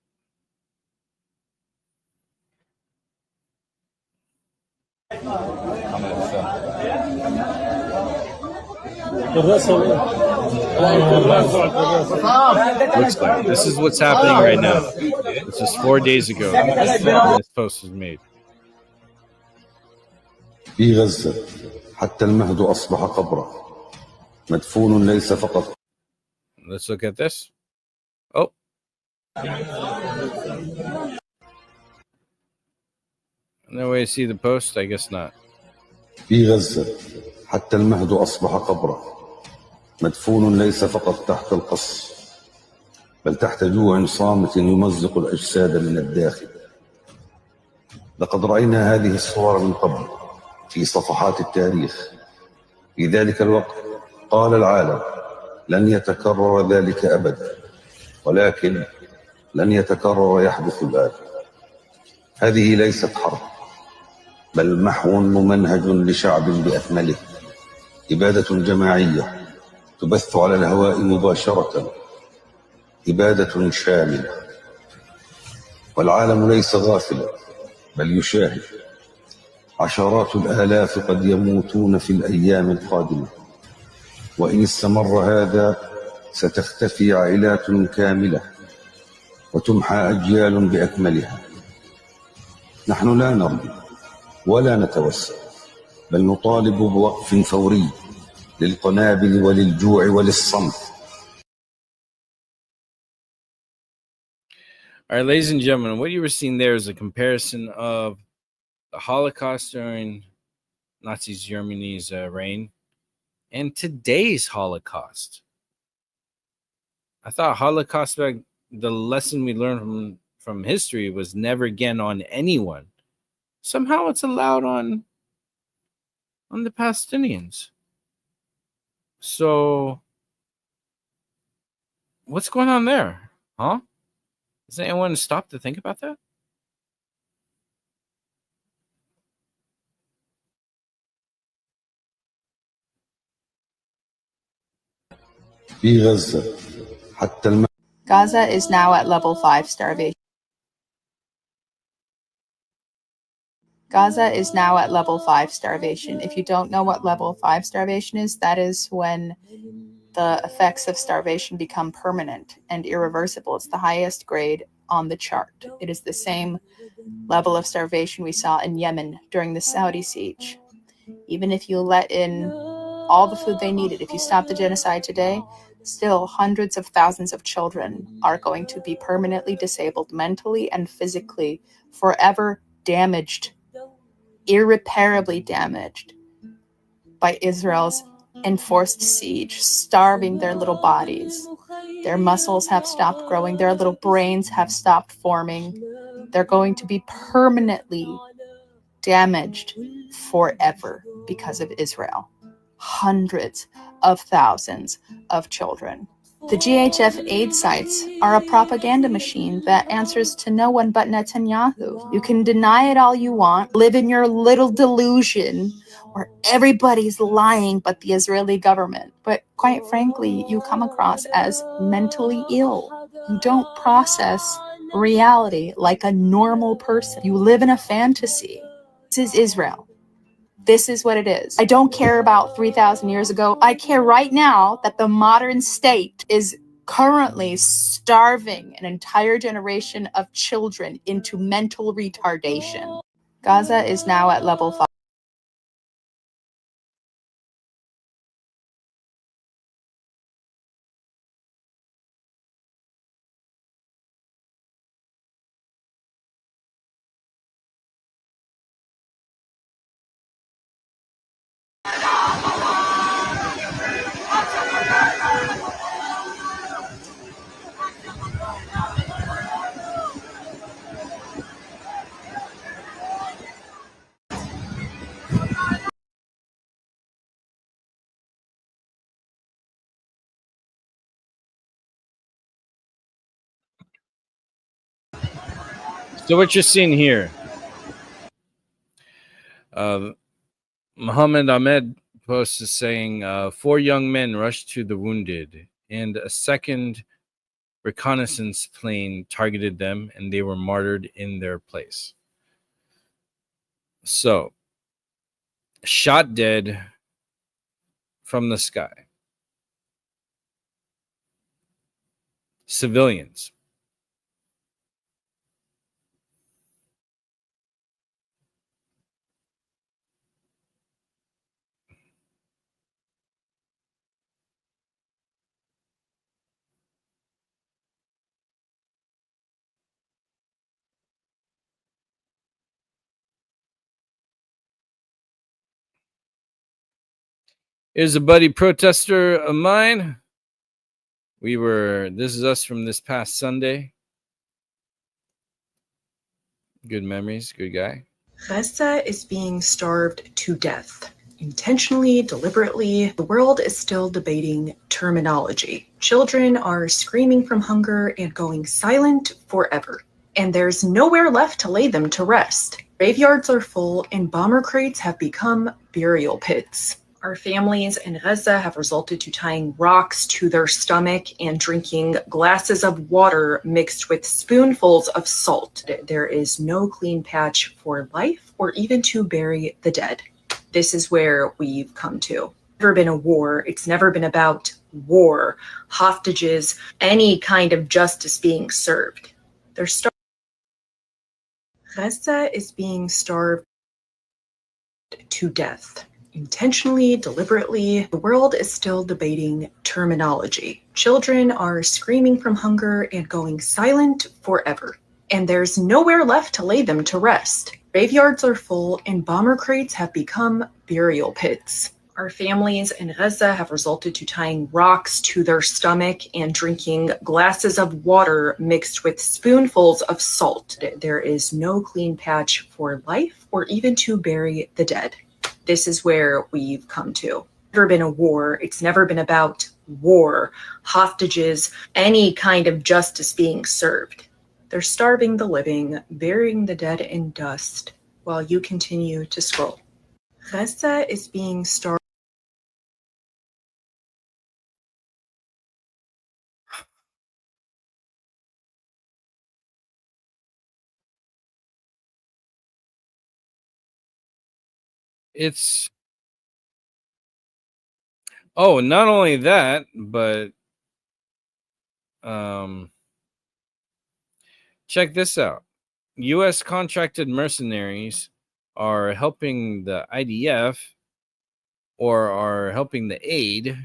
Looks like this is what's happening right now. This is 4 days ago this post was made. في غزة حتى المهد أصبح قبرا مدفون ليس فقط. Let's look at this. Oh. No way to see the post? I guess not. في غزة حتى المهد أصبح قبرا مدفون ليس فقط تحت القص بل تحت جوع صامت يمزق الأجساد من الداخل. لقد رأينا هذه الصور من قبل في صفحات التاريخ. في ذلك الوقت قال العالم لن يتكرر ذلك أبدا، ولكن لن يتكرر يحدث الآن. هذه ليست حرب بل محو ممنهج لشعب بأكمله، إبادة جماعية تبث على الهواء مباشرة، إبادة شاملة. والعالم ليس غافلا بل يشاهد. عشرات الآلاف قد يموتون في الأيام القادمة، وإن استمر هذا ستختفي عائلات كاملة وتمحى أجيال بأكملها. نحن لا نرضي ولا نتوسل بل نطالب بوقف فوري للقنابل وللجوع وللصمت. All right, ladies and gentlemen, what you were seeing there is a comparison of the Holocaust during Nazi Germany's reign and today's Holocaust. I thought Holocaust, the lesson we learned from history was never again on anyone. Somehow it's allowed on the Palestinians. So what's going on there? Huh? Does anyone stop to think about that? Gaza is now at level 5 starvation. Gaza is now at level 5 starvation. If you don't know what level 5 starvation is, that is when the effects of starvation become permanent and irreversible. It's the highest grade on the chart. It is the same level of starvation we saw in Yemen during the Saudi siege. Even if you let in all the food they needed, if you stop the genocide today, still hundreds of thousands of children are going to be permanently disabled mentally and physically, forever damaged, irreparably damaged by Israel's enforced siege, starving their little bodies. Their muscles have stopped growing. Their little brains have stopped forming. They're going to be permanently damaged forever because of Israel. Hundreds of thousands of children. The GHF aid sites are a propaganda machine that answers to no one but Netanyahu. You can deny it all you want, live in your little delusion where everybody's lying but the Israeli government. But quite frankly, you come across as mentally ill. You don't process reality like a normal person. You live in a fantasy. This is Israel. This is what it is. I don't care about 3,000 years ago. I care right now that the modern state is currently starving an entire generation of children into mental retardation. Gaza is now at level 5. So what you're seeing here, Muhammad Ahmed post is saying 4 young men rushed to the wounded, and a second reconnaissance plane targeted them, and they were martyred in their place. So, shot dead from the sky. Civilians. Here's a buddy protester of mine. This is us from this past Sunday. Good memories, good guy. Gaza is being starved to death. Intentionally, deliberately, the world is still debating terminology. Children are screaming from hunger and going silent forever. And there's nowhere left to lay them to rest. Graveyards are full and bomber crates have become burial pits. Our families in Gaza have resorted to tying rocks to their stomach and drinking glasses of water mixed with spoonfuls of salt. There is no clean patch for life or even to bury the dead. This is where we've come to. It's never been a war. It's never been about war, hostages, any kind of justice being served. Gaza is being starved to death. Intentionally, deliberately, the world is still debating terminology. Children are screaming from hunger and going silent forever. And there's nowhere left to lay them to rest. Graveyards are full and bomber crates have become burial pits. Our families in Gaza have resorted to tying rocks to their stomach and drinking glasses of water mixed with spoonfuls of salt. There is no clean patch for life or even to bury the dead. This is where we've come to. It's never been a war. It's never been about war, hostages, any kind of justice being served. They're starving the living, burying the dead in dust while you continue to scroll. Gaza is being starved. It's not only that, but check this out. US contracted mercenaries are helping the IDF or are helping the aid.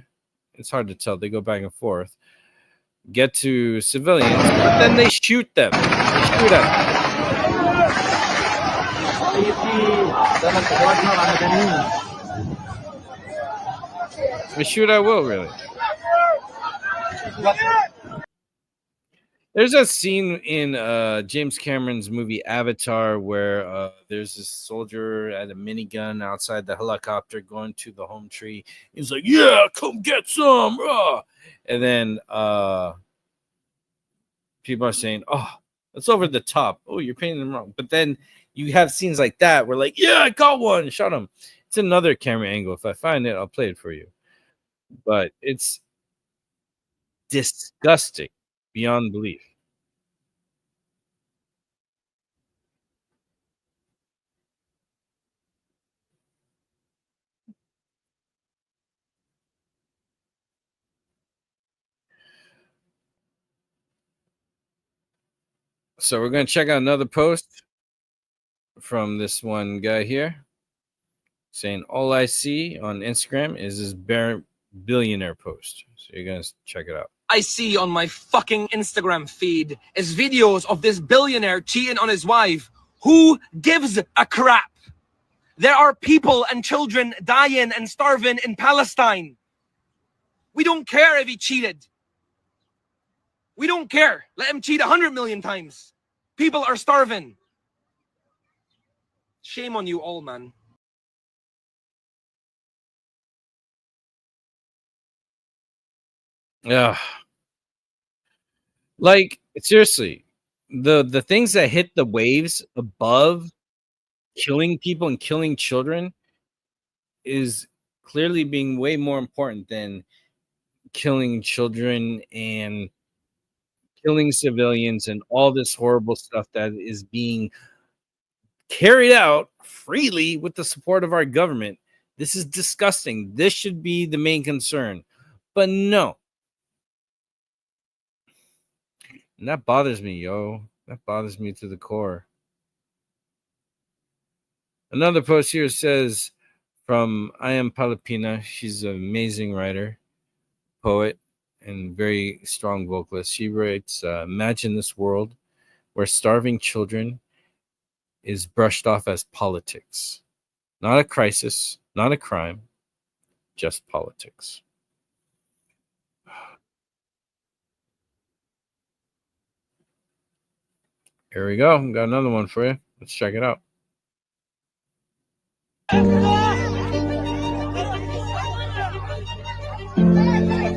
It's hard to tell. They go back and forth. Get to civilians, but then they shoot them. They shoot at them. They shoot at will, really. There's a scene in James Cameron's movie Avatar where there's this soldier at a minigun outside the helicopter going to the home tree. He's like, "Yeah, come get some!" And then people are saying, "Oh, that's over the top. Oh, you're painting them wrong." But then you have scenes like that where, like, "Yeah, I got one, shot him." It's another camera angle. If I find it, I'll play it for you. But it's disgusting beyond belief. So we're going to check out another post from this one guy here saying, all I see on Instagram is this billionaire post. So you're going to check it out. I see on my fucking Instagram feed is videos of this billionaire cheating on his wife. Who gives a crap? There are people and children dying and starving in Palestine. We don't care if he cheated. We don't care. Let him cheat 100 million times. People are starving. Shame on you all, man. Yeah. Like, seriously, the things that hit the waves above killing people and killing children is clearly being way more important than killing children and killing civilians and all this horrible stuff that is being carried out freely with the support of our government. This is disgusting. This should be the main concern. But no. And that bothers me, yo. That bothers me to the core. Another post here says from I Am Palestina. She's an amazing writer, poet, and very strong vocalist. She writes, imagine this world where starving children is brushed off as politics. Not a crisis, not a crime, just politics. Here we go. Got another one for you. Let's check it out.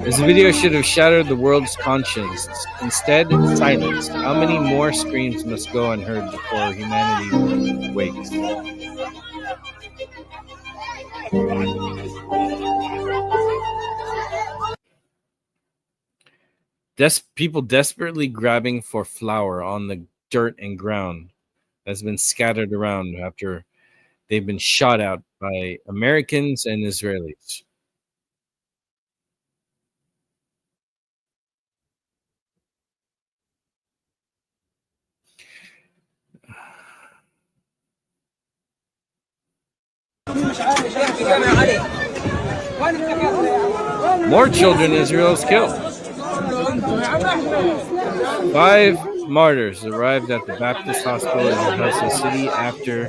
This video should have shattered the world's conscience. Instead, silenced. How many more screams must go unheard before humanity wakes? People desperately grabbing for flour on the dirt and ground that's been scattered around after they've been shot at by Americans and Israelis. More children Israel's killed. 5 martyrs arrived at the Baptist hospital in Gaza City after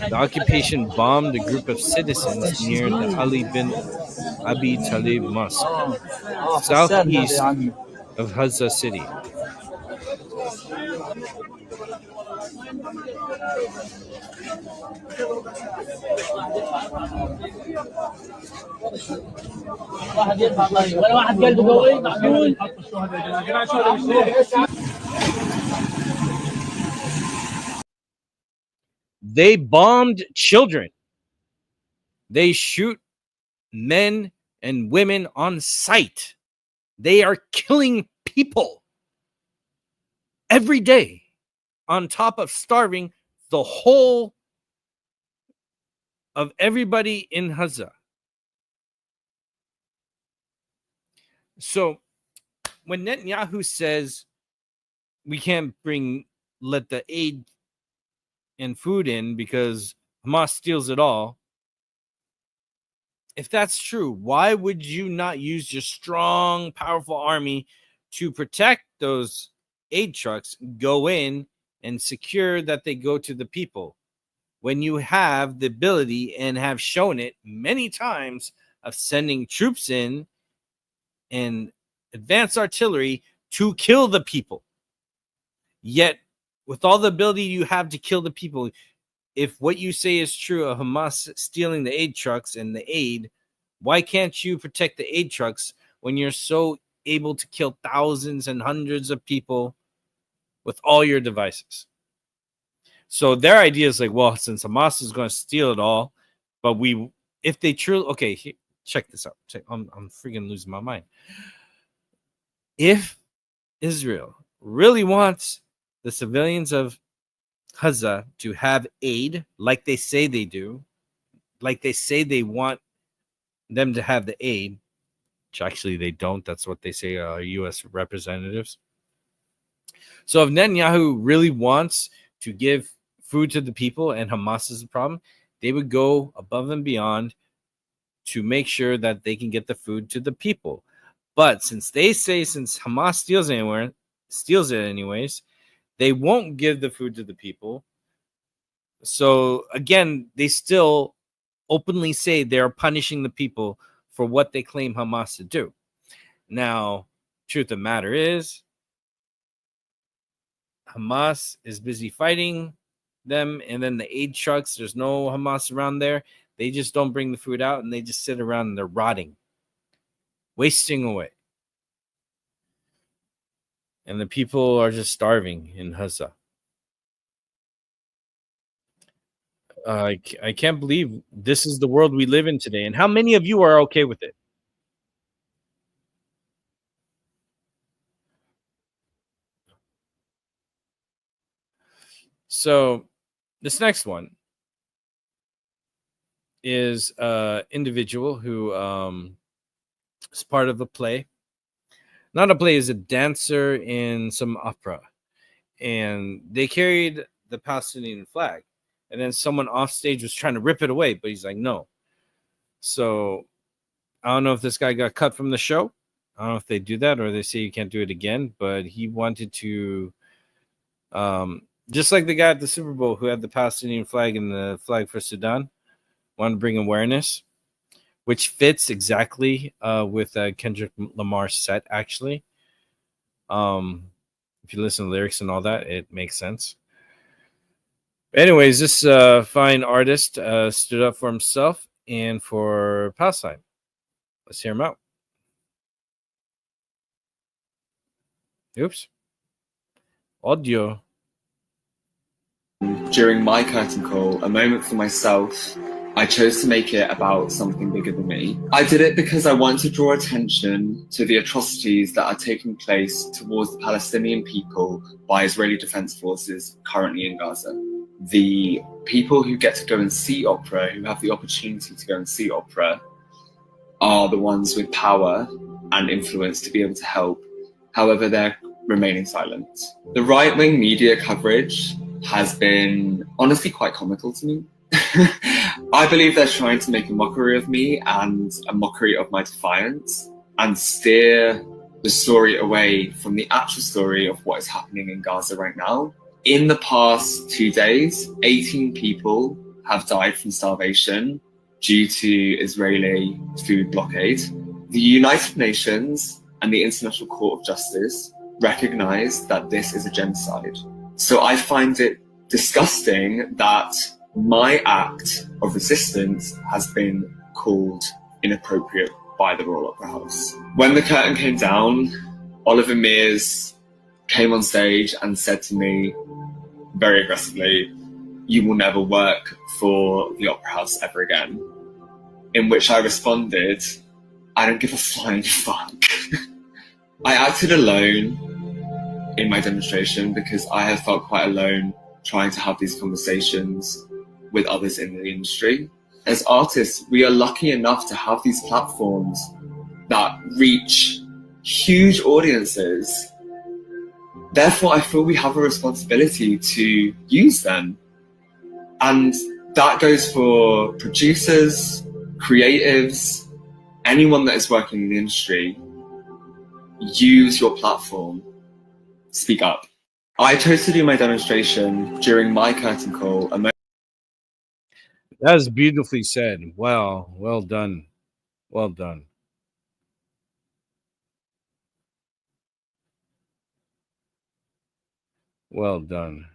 the occupation bombed a group of citizens near the Ali bin Abi Talib Mosque, southeast of Gaza City. They bombed children. They shoot men and women on sight. They are killing people every day, on top of starving the whole of everybody in Gaza. So when Netanyahu says we can't let the aid and food in because Hamas steals it all, if that's true, why would you not use your strong, powerful army to protect those aid trucks, go in and secure that they go to the people, when you have the ability and have shown it many times of sending troops in and advanced artillery to kill the people? Yet, with all the ability you have to kill the people, if what you say is true of Hamas stealing the aid trucks and the aid, why can't you protect the aid trucks when you're so able to kill thousands and hundreds of people with all your devices? So their idea is like, well, since Hamas is going to steal it all, but if they truly, okay, check this out. I'm freaking losing my mind. If Israel really wants the civilians of Gaza to have aid, like they say they do, like they say they want them to have the aid, which actually they don't. That's what they say, U.S. representatives. So if Netanyahu really wants to give food to the people and Hamas is the problem, they would go above and beyond to make sure that they can get the food to the people. But since they say since Hamas steals it anyways, they won't give the food to the people. So again, they still openly say they're punishing the people for what they claim Hamas to do. Now, truth of the matter is, Hamas is busy fighting them, and then the aid trucks, there's no Hamas around there. They just don't bring the food out, and they just sit around and they're rotting, wasting away. And the people are just starving in Gaza. I can't believe this is the world we live in today. And how many of you are okay with it? So this next one is an individual who is part of a play. Not a play, is a dancer in some opera. And they carried the Palestinian flag. And then someone off stage was trying to rip it away, but he's like, no. So I don't know if this guy got cut from the show. I don't know if they do that or they say you can't do it again, but he wanted to, just like the guy at the Super Bowl who had the Palestinian flag and the flag for Sudan, wanted to bring awareness, which fits exactly with Kendrick Lamar's set, actually. If you listen to lyrics and all that, it makes sense. Anyways, this fine artist stood up for himself and for Palestine. Let's hear him out. Oops. Audio. During my curtain call, a moment for myself, I chose to make it about something bigger than me. I did it because I want to draw attention to the atrocities that are taking place towards the Palestinian people by Israeli Defense Forces currently in Gaza. The people who get to go and see opera, who have the opportunity to go and see opera, are the ones with power and influence to be able to help. However, they're remaining silent. The right-wing media coverage has been honestly quite comical to me. I believe they're trying to make a mockery of me and a mockery of my defiance and steer the story away from the actual story of what is happening in Gaza right now. In the past 2 days, 18 people have died from starvation due to Israeli food blockade. The United Nations and the International Court of Justice recognize that this is a genocide. So I find it disgusting that my act of resistance has been called inappropriate by the Royal Opera House. When the curtain came down, Oliver Mears came on stage and said to me very aggressively, "You will never work for the Opera House ever again." In which I responded, "I don't give a flying fuck." I acted alone in my demonstration because I have felt quite alone trying to have these conversations with others in the industry. As artists, we are lucky enough to have these platforms that reach huge audiences. Therefore, I feel we have a responsibility to use them. And that goes for producers, creatives, anyone that is working in the industry. Use your platform. Speak up. I chose to do my demonstration during my curtain call. That was beautifully said. Wow. Well done. Well done. Well done.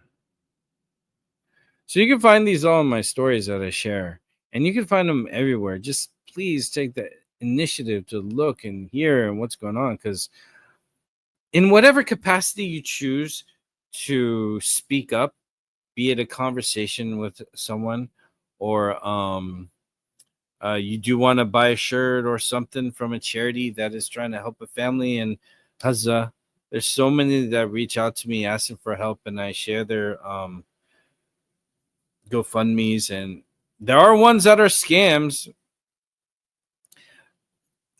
So you can find these all in my stories that I share, and you can find them everywhere. Just please take the initiative to look and hear and what's going on, because in whatever capacity you choose to speak up, be it a conversation with someone or you do want to buy a shirt or something from a charity that is trying to help a family in Gaza. There's so many that reach out to me asking for help, and I share their GoFundMe's, and there are ones that are scams,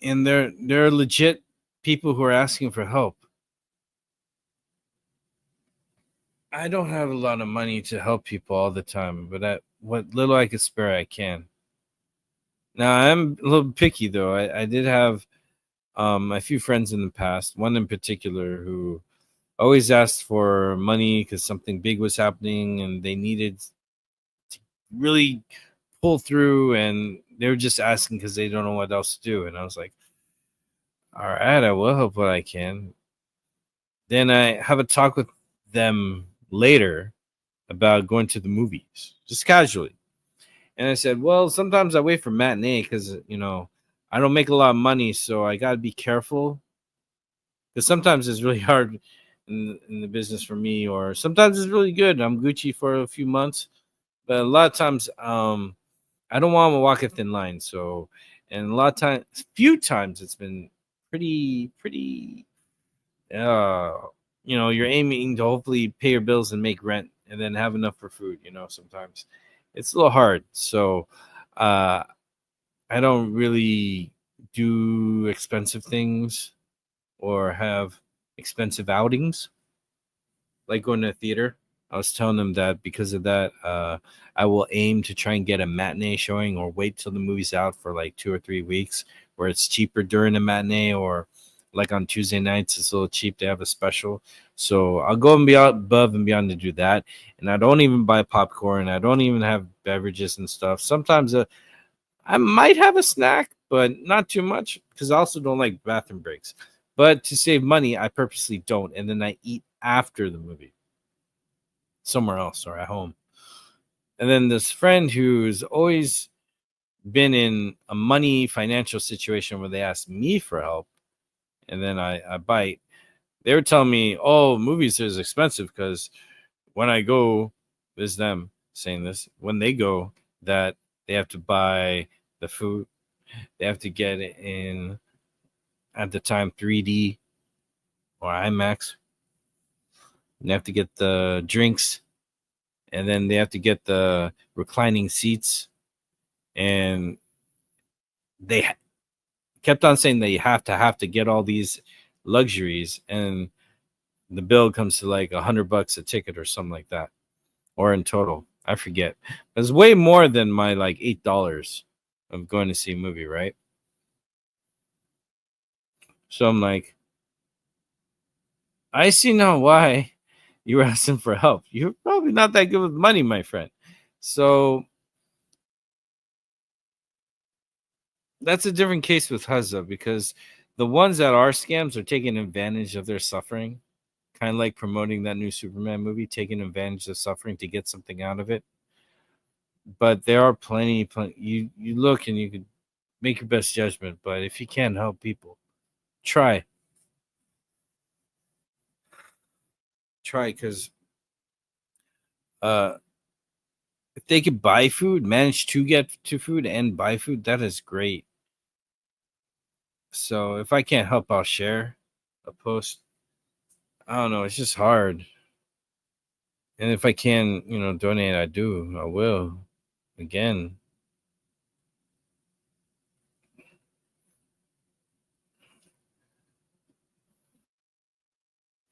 and they're legit people who are asking for help. I don't have a lot of money to help people all the time, but what little I could spare, I can. Now I'm a little picky though. I did have a few friends in the past, one in particular who always asked for money because something big was happening and they needed to really pull through, and they were just asking because they don't know what else to do. And I was like, all right, I will help what I can. Then I have a talk with them later about going to the movies, just casually. And I said, well, sometimes I wait for matinee because, I don't make a lot of money, so I got to be careful. Because sometimes it's really hard in the business for me, or sometimes it's really good. I'm Gucci for a few months. But a lot of times, I don't want to walk a thin line. So, and a lot of times, few times it's been pretty, you're aiming to hopefully pay your bills and make rent and then have enough for food. Sometimes it's a little hard. So, I don't really do expensive things or have expensive outings like going to a theater. I was telling them that because of that, I will aim to try and get a matinee showing or wait till the movie's out for like 2 or 3 weeks where it's cheaper during the matinee, or like on Tuesday nights, it's a little cheap to have a special. So I'll go and be out above and beyond to do that. And I don't even buy popcorn. I don't even have beverages and stuff. Sometimes I might have a snack, but not too much because I also don't like bathroom breaks. But to save money, I purposely don't. And then I eat after the movie somewhere else or at home. And then this friend who's always been in a money financial situation where they ask me for help, and then I bite. They were telling me, oh, movies is expensive because when I go, this is them saying this, when they go, that they have to buy the food. They have to get it in, at the time, 3D or IMAX. And they have to get the drinks. And then they have to get the reclining seats. And they kept on saying that you have to get all these luxuries. And the bill comes to like $100 a ticket or something like that. Or in total. I forget. It's way more than my like $8 of going to see a movie, right? So I'm like, I see now why you were asking for help. You're probably not that good with money, my friend. So that's a different case with Hazza, because the ones that are scams are taking advantage of their suffering, kind of like promoting that new Superman movie, taking advantage of suffering to get something out of it. But there are plenty. You look and you could make your best judgment. But if you can't help people, try, because if they could buy food, manage to get to food and buy food, that is great. So if I can't help, I'll share a post. I don't know. It's just hard. And if I can, donate, I do. I will. Again.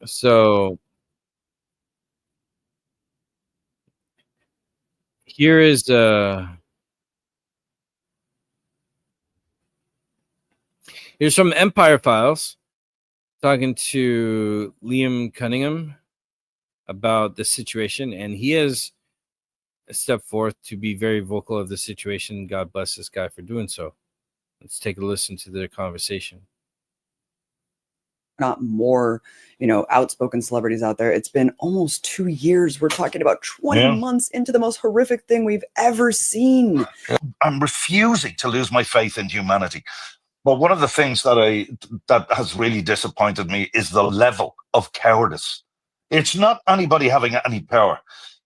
So here is here's from Empire Files, talking to Liam Cunningham about the situation, and he has stepped forth to be very vocal of the situation. God bless this guy for doing so. Let's take a listen to their conversation. Not more, outspoken celebrities out there. It's been almost 2 years. We're talking about 20 months into the most horrific thing we've ever seen. I'm refusing to lose my faith in humanity. But one of the things that has really disappointed me is the level of cowardice. It's not anybody having any power.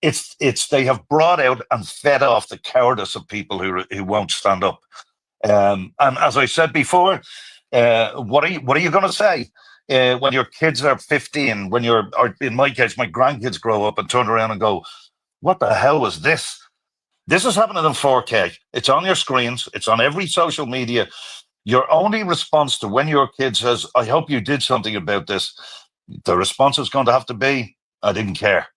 It's they have brought out and fed off the cowardice of people who won't stand up. And as I said before, what are you going to say when your kids are 15? Or in my case, my grandkids grow up and turn around and go, "What the hell was this?" This is happening in 4K. It's on your screens. It's on every social media. Your only response to when your kid says, "I hope you did something about this," the response is going to have to be, "I didn't care."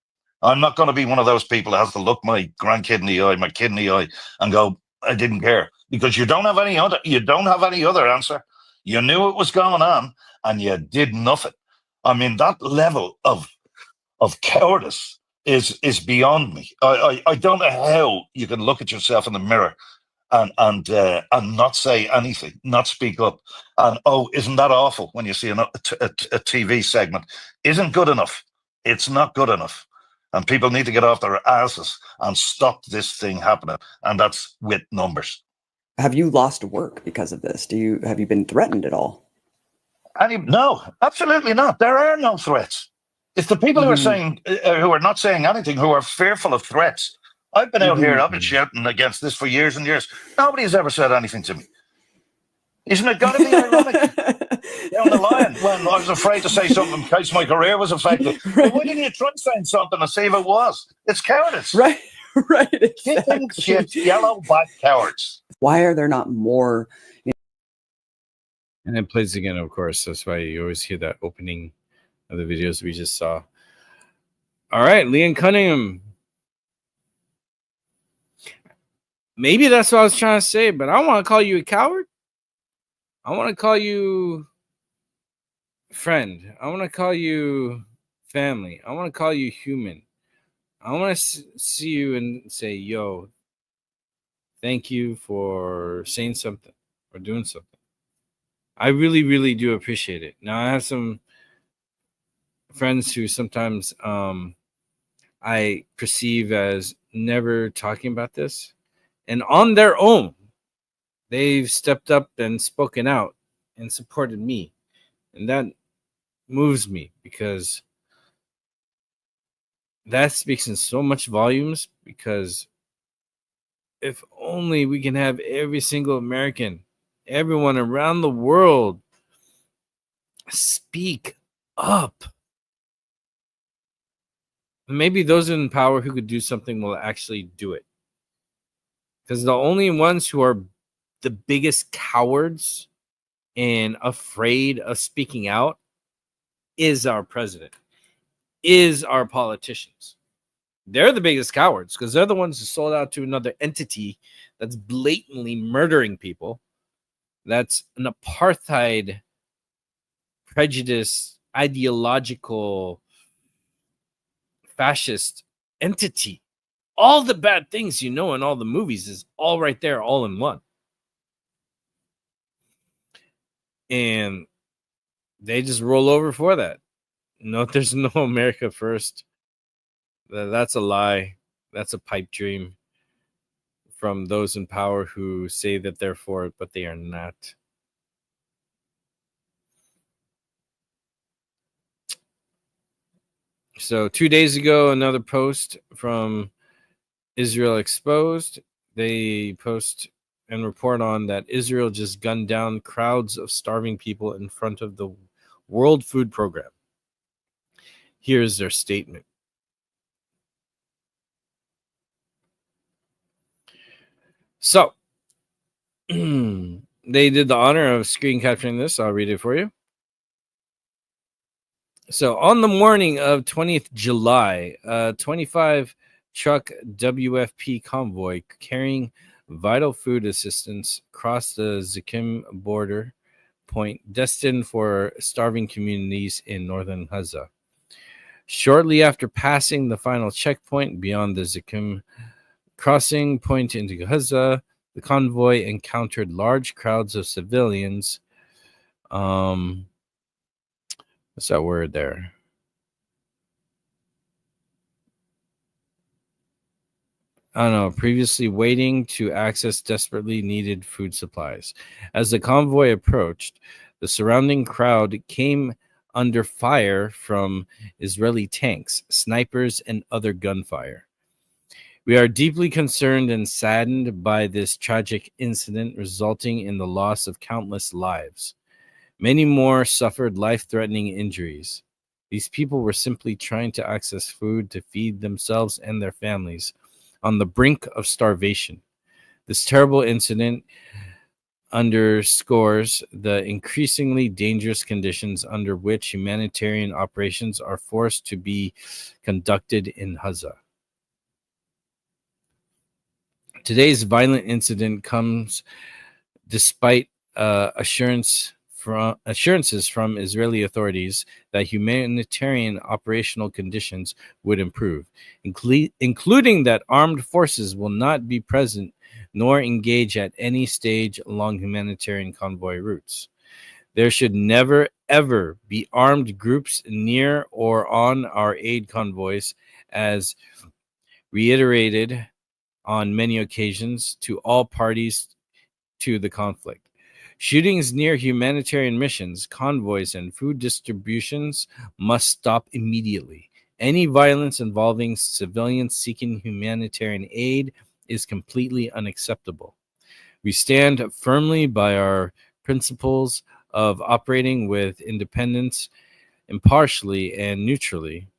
I'm not going to be one of those people that has to look my grandkid in the eye, my kid in the eye, and go, I didn't care, because you don't have any other answer. You knew it was going on, and you did nothing. I mean, that level of cowardice is beyond me. I don't know how you can look at yourself in the mirror and not say anything, not speak up. And oh, isn't that awful when you see a TV segment? Isn't good enough. It's not good enough. And people need to get off their asses and stop this thing happening. And that's with numbers. Have you lost work because of this? Have you been threatened at all? No, absolutely not. There are no threats. It's the people who are saying, who are not saying anything, who are fearful of threats. I've been out here, I've been shouting against this for years and years. Nobody has ever said anything to me. Isn't it got to be ironic? Down the line, when I was afraid to say something in case my career was affected. Well, why didn't you try saying something to see if it was? It's cowardice. Right, exactly. Shit, yellow back cowards. Why are there not more? And it plays again, of course. That's why you always hear that opening of the videos we just saw. All right, Leon Cunningham. Maybe that's what I was trying to say, but I don't want to call you a coward. I want to call you friend. I want to call you family. I want to call you human. I want to see you and say, yo, thank you for saying something or doing something. I really, really do appreciate it. Now, I have some friends who sometimes I perceive as never talking about this. And on their own, they've stepped up and spoken out and supported me. And that moves me because that speaks in so much volumes, because if only we can have every single American, everyone around the world speak up. Maybe those in power who could do something will actually do it. Because the only ones who are the biggest cowards and afraid of speaking out is our president, is our politicians. They're the biggest cowards because they're the ones who sold out to another entity that's blatantly murdering people. That's an apartheid, prejudice, ideological, fascist entity. All the bad things you know in all the movies is all right there, all in one. And they just roll over for that. No, there's no America first. That's a lie. That's a pipe dream from those in power who say that they're for it, but they are not. So 2 days ago, another post from Israel Exposed. They post and report on that Israel just gunned down crowds of starving people in front of the World Food Program. Here's their statement. So, they did the honor of screen capturing this. I'll read it for you. So, on the morning of 20th July, a 25-truck WFP convoy carrying vital food assistance crossed the Zikim border point destined for starving communities in northern Gaza. Shortly after passing the final checkpoint beyond the Zikim crossing point into Gaza, the convoy encountered large crowds of civilians. What's that word there? I don't know, previously waiting to access desperately needed food supplies. As the convoy approached, the surrounding crowd came under fire from Israeli tanks, snipers, and other gunfire. We are deeply concerned and saddened by this tragic incident, resulting in the loss of countless lives. Many more suffered life-threatening injuries. These people were simply trying to access food to feed themselves and their families on the brink of starvation. This terrible incident underscores the increasingly dangerous conditions under which humanitarian operations are forced to be conducted in Gaza. Today's violent incident comes despite assurances from Israeli authorities that humanitarian operational conditions would improve, including that armed forces will not be present nor engage at any stage along humanitarian convoy routes. There should never, ever be armed groups near or on our aid convoys, as reiterated on many occasions to all parties to the conflict. Shootings near humanitarian missions, convoys, and food distributions must stop immediately. Any violence involving civilians seeking humanitarian aid is completely unacceptable. We stand firmly by our principles of operating with independence, impartially, and neutrality.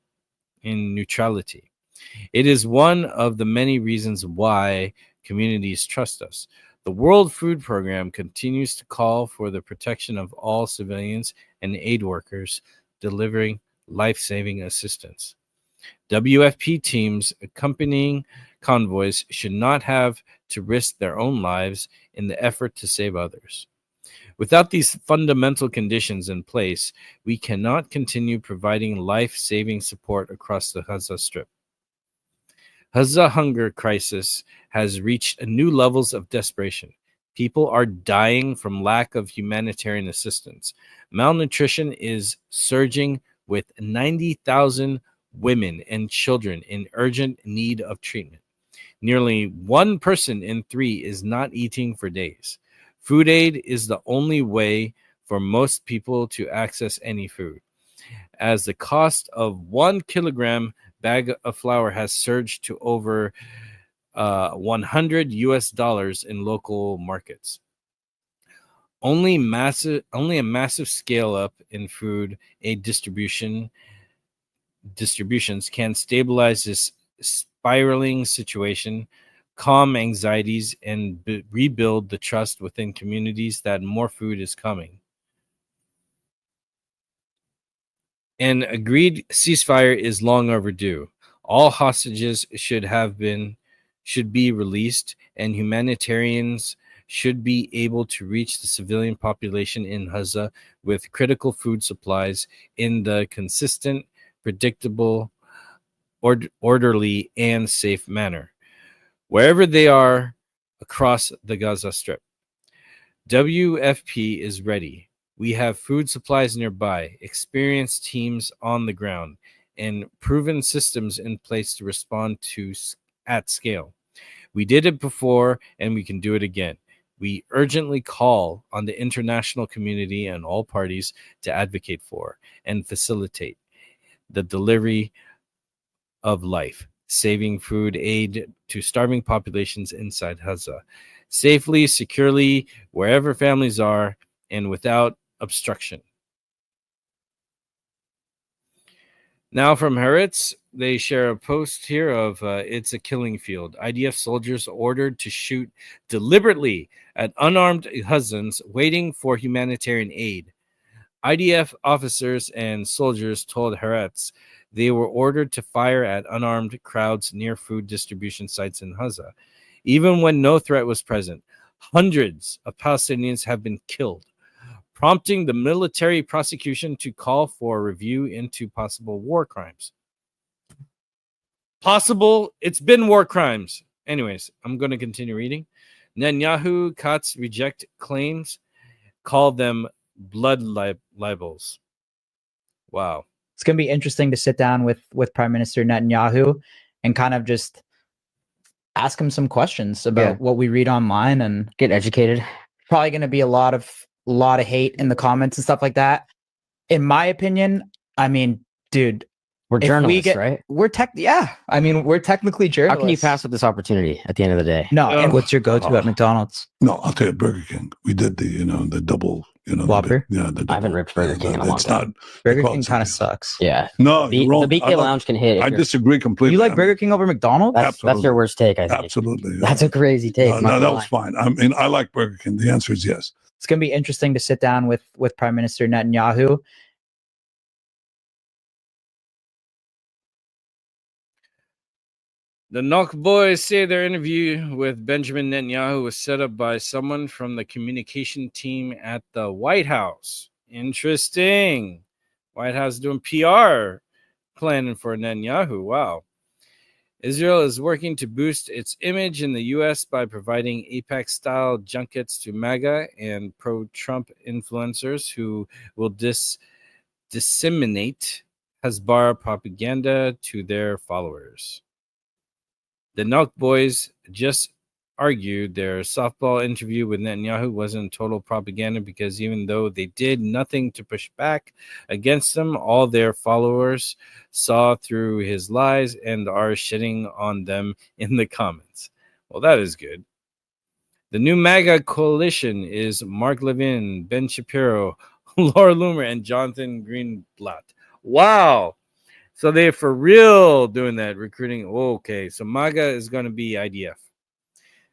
It is one of the many reasons why communities trust us. The World Food Program continues to call for the protection of all civilians and aid workers delivering life-saving assistance. WFP teams accompanying convoys should not have to risk their own lives in the effort to save others. Without these fundamental conditions in place, we cannot continue providing life-saving support across the Gaza Strip. Gaza hunger crisis has reached new levels of desperation. People are dying from lack of humanitarian assistance. Malnutrition is surging, with 90,000 women and children in urgent need of treatment. Nearly 1 person in 3 is not eating for days. Food aid is the only way for most people to access any food, as the cost of 1 kilogram bag of flour has surged to over $100 in local markets. Only a massive scale up in food aid distributions can stabilize this spiraling situation, calm anxieties, and rebuild the trust within communities that more food is coming. An agreed ceasefire is long overdue. All hostages should be released, and humanitarians should be able to reach the civilian population in Gaza with critical food supplies in the consistent, predictable, orderly, and safe manner, wherever they are across the Gaza Strip. WFP is ready. We have food supplies nearby, experienced teams on the ground, and proven systems in place to respond to at scale. We did it before, and we can do it again. We urgently call on the international community and all parties to advocate for and facilitate the delivery of life-saving food aid to starving populations inside Gaza, safely, securely, wherever families are, and without obstruction. Now from Haaretz, they share a post here of it's a killing field. IDF soldiers ordered to shoot deliberately at unarmed Gazans waiting for humanitarian aid. IDF officers and soldiers told Haaretz they were ordered to fire at unarmed crowds near food distribution sites in Gaza. Even when no threat was present, hundreds of Palestinians have been killed, prompting the military prosecution to call for a review into possible war crimes. It's been war crimes. Anyways, I'm going to continue reading. Netanyahu, Katz reject claims, call them blood libels. Wow. It's going to be interesting to sit down with Prime Minister Netanyahu and kind of just ask him some questions about what we read online and get educated. Probably going to be a lot of hate in the comments and stuff like that. In my opinion, I mean, dude, we're journalists, right? We're technically journalists. How can you pass up this opportunity at the end of the day? No. And what's your go-to at McDonald's? No, I'll tell you, Burger King. We did the double, You know, Whopper? I haven't ripped Burger King in a long it's time. not. Burger King kind of sucks. Yeah. No, The you're wrong. BK Lounge can hit. I disagree completely. You like Burger King over McDonald's? That's your worst take, I think. Absolutely. That's a crazy take. No, that was fine. I mean, I like Burger King. The answer is yes. It's going to be interesting to sit down with Prime Minister Netanyahu. The Nok boys say their interview with Benjamin Netanyahu was set up by someone from the communication team at the White House. Interesting. White House doing PR planning for Netanyahu. Wow. Israel is working to boost its image in the U.S. by providing AIPAC-style junkets to MAGA and pro-Trump influencers who will disseminate Hezbollah propaganda to their followers. The Nelk boys just argued their softball interview with Netanyahu wasn't total propaganda because even though they did nothing to push back against him, all their followers saw through his lies and are shitting on them in the comments. Well, that is good. The new MAGA coalition is Mark Levin, Ben Shapiro, Laura Loomer, and Jonathan Greenblatt. Wow. So they're for real doing that recruiting. Okay, so MAGA is going to be IDF.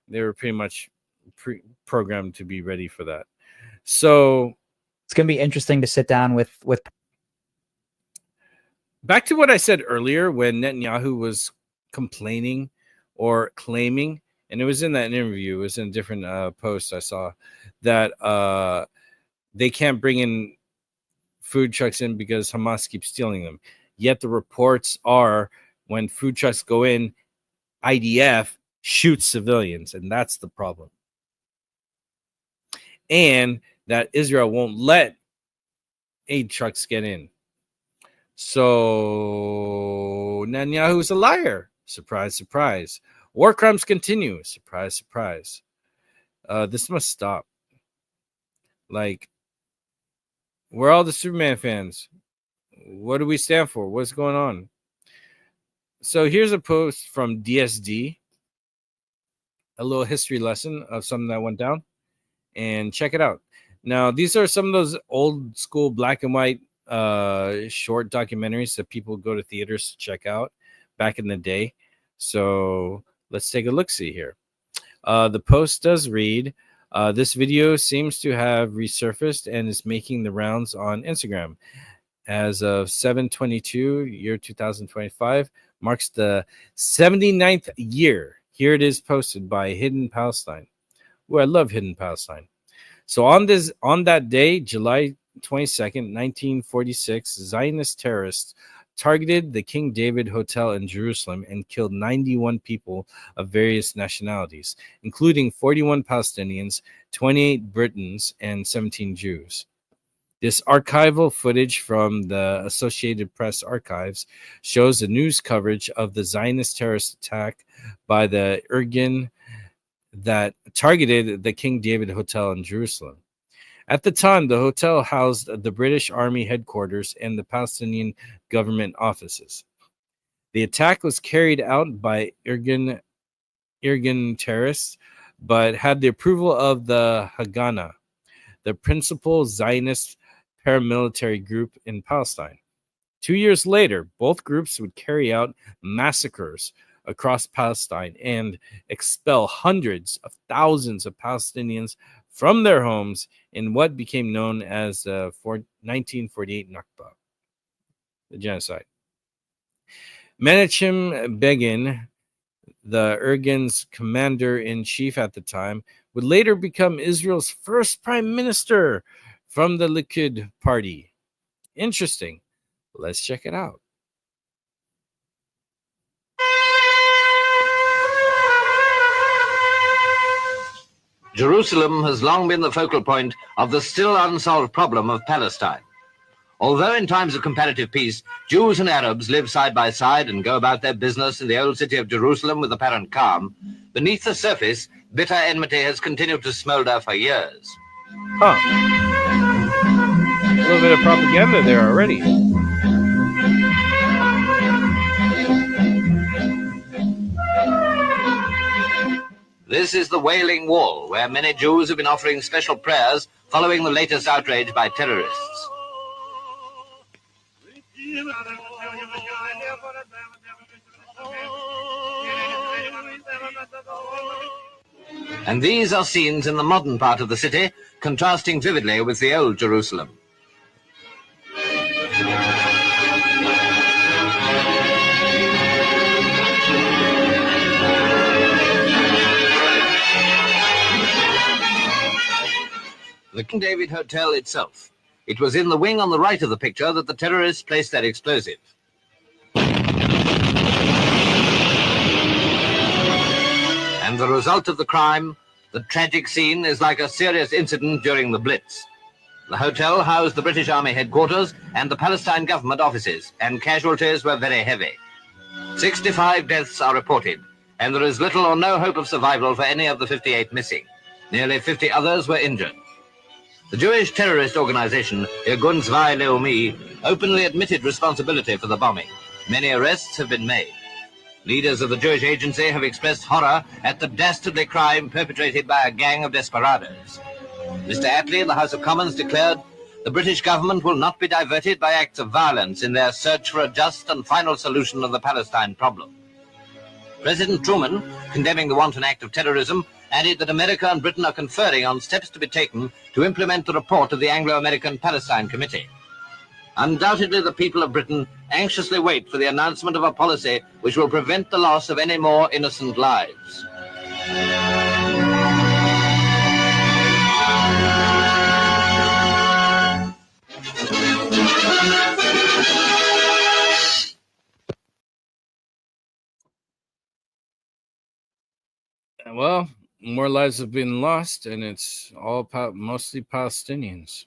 They were pretty much programmed to be ready for that. So it's going to be interesting to sit down with. Back to what I said earlier when Netanyahu was complaining or claiming, and it was in that interview, it was in a different post I saw, that they can't bring in food trucks in because Hamas keeps stealing them. Yet the reports are when food trucks go in, IDF shoots civilians, and that's the problem. And that Israel won't let aid trucks get in. So Netanyahu's a liar. Surprise, surprise. War crimes continue. Surprise, surprise. This must stop. Like, we're all the Superman fans. What do we stand for? What's going on? So here's a post from DSD, a little history lesson of something that went down, and check it out. Now, these are some of those old school black and white short documentaries that people go to theaters to check out back in the day. So let's take a look-see here. The post does read, this video seems to have resurfaced and is making the rounds on Instagram. As of 7/22, year 2025, marks the 79th year. Here it is posted by Hidden Palestine. Oh, I love Hidden Palestine. So on that day, July 22nd, 1946, Zionist terrorists targeted the King David Hotel in Jerusalem and killed 91 people of various nationalities, including 41 Palestinians, 28 Britons, and 17 Jews. This archival footage from the Associated Press archives shows the news coverage of the Zionist terrorist attack by the Irgun that targeted the King David Hotel in Jerusalem. At the time, the hotel housed the British Army headquarters and the Palestinian government offices. The attack was carried out by Irgun terrorists, but had the approval of the Haganah, the principal Zionist paramilitary group in Palestine. 2 years later, both groups would carry out massacres across Palestine and expel hundreds of thousands of Palestinians from their homes in what became known as the 1948 Nakba, the genocide. Menachem Begin, the Irgun's commander-in-chief at the time, would later become Israel's first prime minister from the Likud party. Interesting. Let's check it out. Jerusalem has long been the focal point of the still unsolved problem of Palestine. Although in times of comparative peace, Jews and Arabs live side by side and go about their business in the old city of Jerusalem with apparent calm, beneath the surface, bitter enmity has continued to smolder for years. Huh. A little bit of propaganda there already. This is the Wailing Wall, where many Jews have been offering special prayers for following the latest outrage by terrorists. And these are scenes in the modern part of the city, contrasting vividly with the old Jerusalem. The King David Hotel itself. It was in the wing on the right of the picture that the terrorists placed their explosive. And the result of the crime, the tragic scene, is like a serious incident during the Blitz. The hotel housed the British Army headquarters and the Palestine government offices, and casualties were very heavy. 65 deaths are reported, and there is little or no hope of survival for any of the 58 missing. Nearly 50 others were injured. The Jewish terrorist organization, Irgun Tzvai Leumi, openly admitted responsibility for the bombing. Many arrests have been made. Leaders of the Jewish agency have expressed horror at the dastardly crime perpetrated by a gang of desperados. Mr. Attlee in the House of Commons declared, the British government will not be diverted by acts of violence in their search for a just and final solution of the Palestine problem. President Truman, condemning the wanton act of terrorism, added that America and Britain are conferring on steps to be taken to implement the report of the Anglo-American Palestine Committee. Undoubtedly, the people of Britain anxiously wait for the announcement of a policy which will prevent the loss of any more innocent lives. Well, more lives have been lost, and it's all mostly Palestinians.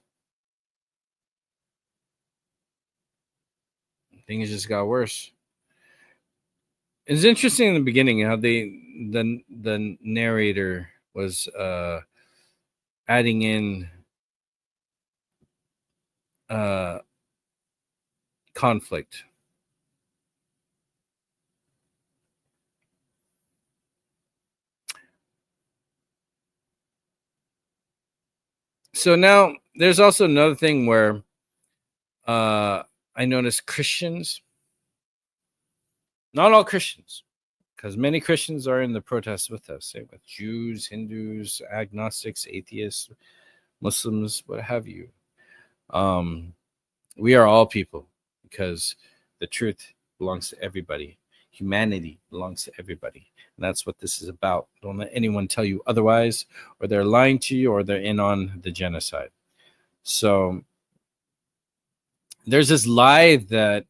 Things just got worse. It's interesting in the beginning how the narrator was adding in conflict. So now there's also another thing where I noticed Christians, not all Christians, because many Christians are in the protests with us, same with Jews, Hindus, agnostics, atheists, Muslims, what have you. We are all people because the truth belongs to everybody. Humanity belongs to everybody. And that's what this is about. Don't let anyone tell you otherwise, or they're lying to you, or they're in on the genocide. So there's this lie that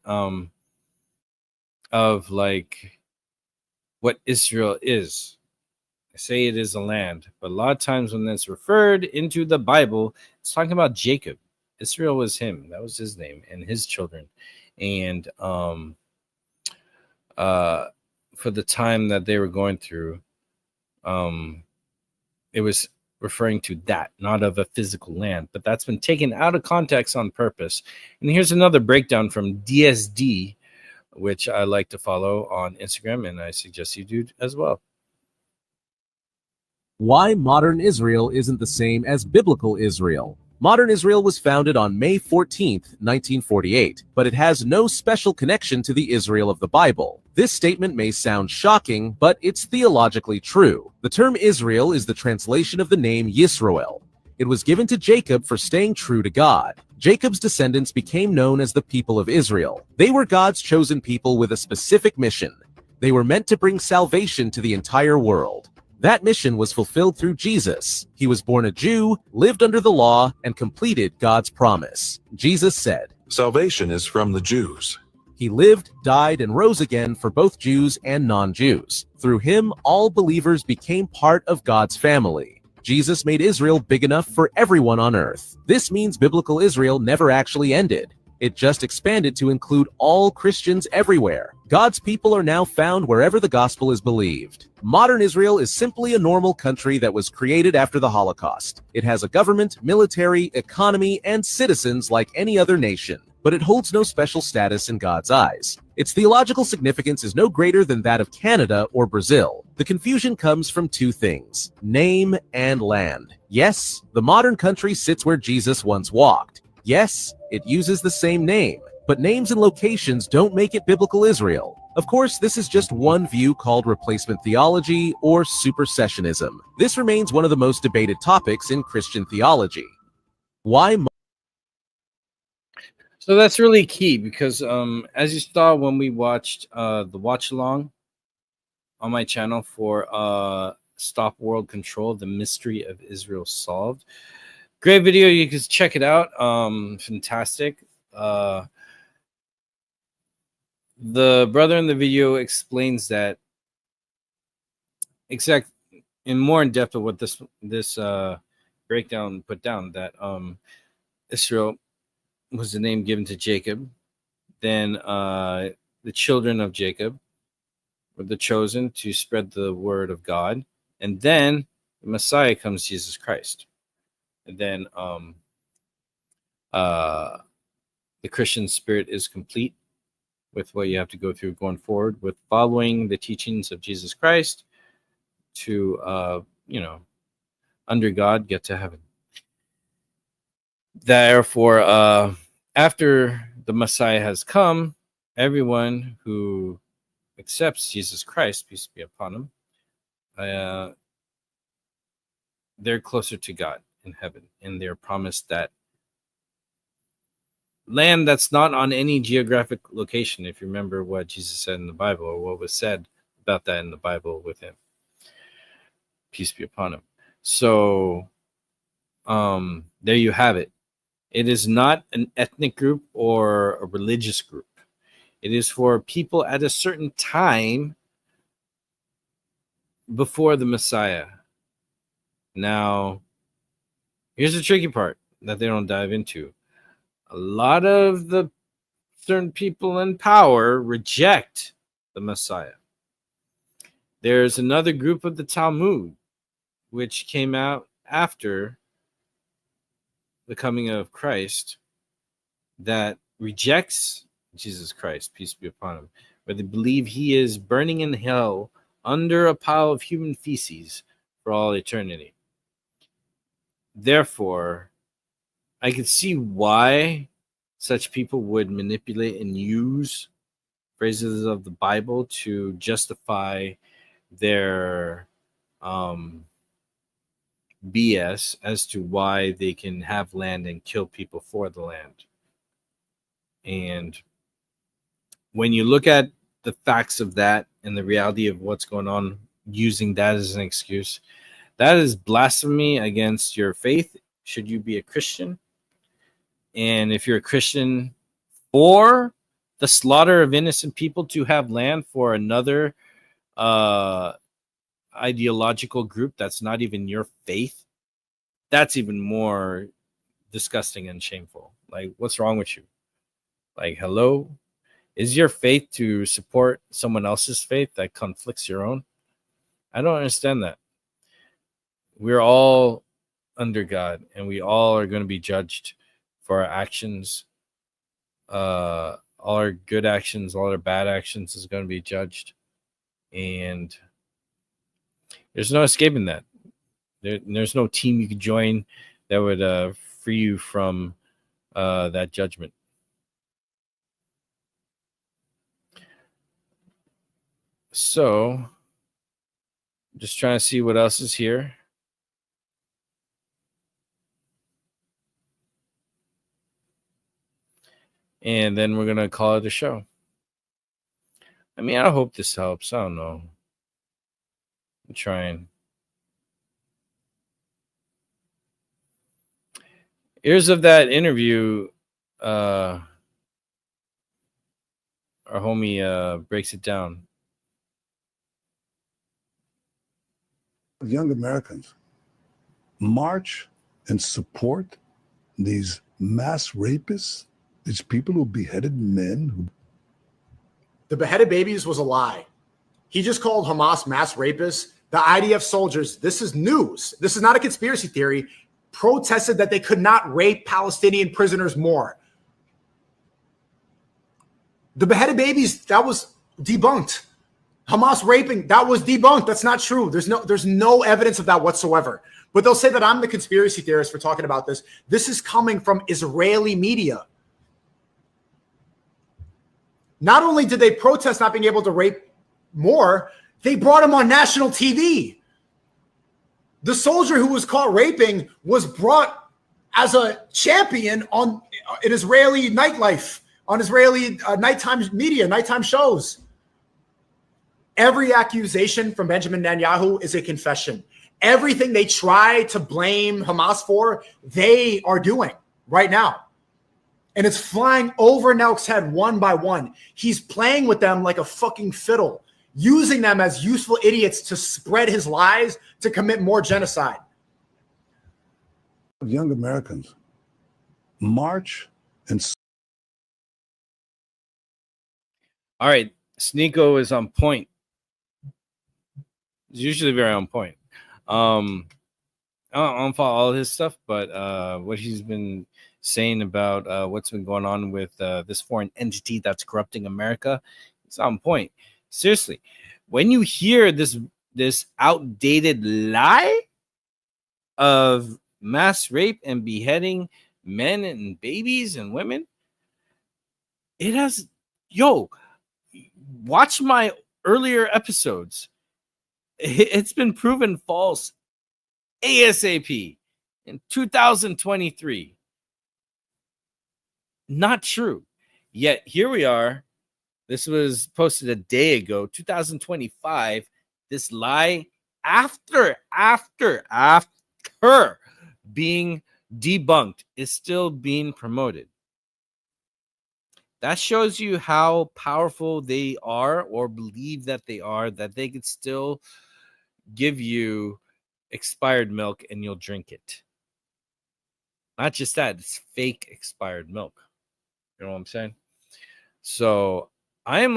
of like what Israel is. I say it is a land, but a lot of times when it's referred into the Bible, it's talking about Jacob. Israel was him. That was his name and his children. And for the time that they were going through, it was referring to that, not of a physical land. But that's been taken out of context on purpose. And here's another breakdown from DSD, which I like to follow on Instagram, and I suggest you do as well. Why modern Israel isn't the same as biblical Israel. Modern Israel was founded on May 14th, 1948, but it has no special connection to the Israel of the Bible. This statement may sound shocking, but it's theologically true. The term Israel is the translation of the name Yisroel. It was given to Jacob for staying true to God. Jacob's descendants became known as the people of Israel. They were God's chosen people with a specific mission. They were meant to bring salvation to the entire world. That mission was fulfilled through Jesus. He was born a Jew, lived under the law, and completed God's promise. Jesus said, "Salvation is from the Jews." He lived, died, and rose again for both Jews and non-Jews. Through him, all believers became part of God's family. Jesus made Israel big enough for everyone on earth. This means biblical Israel never actually ended. It just expanded to include all Christians everywhere. God's people are now found wherever the gospel is believed. Modern Israel is simply a normal country that was created after the Holocaust. It has a government, military, economy, and citizens like any other nation, but it holds no special status in God's eyes. Its theological significance is no greater than that of Canada or Brazil. The confusion comes from two things: name and land. Yes, the modern country sits where Jesus once walked. Yes, it uses the same name, but names and locations don't make it biblical Israel. Of course, this is just one view called replacement theology or supersessionism. This remains one of the most debated topics in Christian theology. Why? So that's really key because as you saw when we watched the watch along on my channel for Stop World Control, the Mystery of Israel Solved. Great video, you can check it out. Fantastic. The brother in the video explains that exact in more in depth of what this breakdown put down, that Israel was the name given to Jacob. Then the children of Jacob were the chosen to spread the word of God. And then the Messiah comes, Jesus Christ. And then the Christian spirit is complete with what you have to go through going forward with following the teachings of Jesus Christ to, under God, get to heaven. Therefore, after the Messiah has come, everyone who accepts Jesus Christ, peace be upon him, they're closer to God in heaven, and they're promised that land that's not on any geographic location. If you remember what Jesus said in the Bible, or what was said about that in the Bible with him, peace be upon him. So there you have it. It is not an ethnic group or a religious group. It is for people at a certain time before the Messiah. Now, here's the tricky part that they don't dive into. A lot of the certain people in power reject the Messiah. There's another group of the Talmud, which came out after the coming of Christ, that rejects Jesus Christ, peace be upon him, where they believe he is burning in hell under a pile of human feces for all eternity. Therefore, I could see why such people would manipulate and use phrases of the Bible to justify their BS as to why they can have land and kill people for the land. And when you look at the facts of that and the reality of what's going on, using that as an excuse, that is blasphemy against your faith, should you be a Christian. And if you're a Christian, for the slaughter of innocent people to have land for another ideological group that's not even your faith, that's even more disgusting and shameful. Like, what's wrong with you? Like, hello? Is your faith to support someone else's faith that conflicts your own? I don't understand that. We're all under God, and we all are going to be judged for our actions. All our good actions, all our bad actions is going to be judged. And there's no escaping that. There's no team you could join that would free you from that judgment. So, just trying to see what else is here. And then we're going to call it a show. I mean, I hope this helps. I don't know. I'm trying. Here's of that interview. Our homie breaks it down. Young Americans march and support these mass rapists, these people who beheaded men. The beheaded babies was a lie. He just called Hamas mass rapists. The IDF soldiers, this is news. This is not a conspiracy theory, protested that they could not rape Palestinian prisoners more. The beheaded babies, that was debunked. Hamas raping, that was debunked. That's not true. There's no evidence of that whatsoever. But they'll say that I'm the conspiracy theorist for talking about this. This is coming from Israeli media. Not only did they protest not being able to rape more, they brought him on national TV. The soldier who was caught raping was brought as a champion on in Israeli nightlife, on Israeli nighttime media, nighttime shows. Every accusation from Benjamin Netanyahu is a confession. Everything they try to blame Hamas for, they are doing right now. And it's flying over Nelk's head one by one. He's playing with them like a fucking fiddle, using them as useful idiots to spread his lies, to commit more genocide. Young Americans march and. All right, Sneeko is on point. He's usually very on point. I don't follow all his stuff, but what he's been saying about what's been going on with this foreign entity that's corrupting America, it's on point. Seriously, when you hear this outdated lie of mass rape and beheading men and babies and women, it has, watch my earlier episodes. It's been proven false ASAP in 2023. Not true. Yet here we are. This was posted a day ago, 2025. This lie after being debunked is still being promoted. That shows you how powerful they are, or believe that they are, that they could still give you expired milk and you'll drink it. Not just that, it's fake expired milk. You know what I'm saying? So I am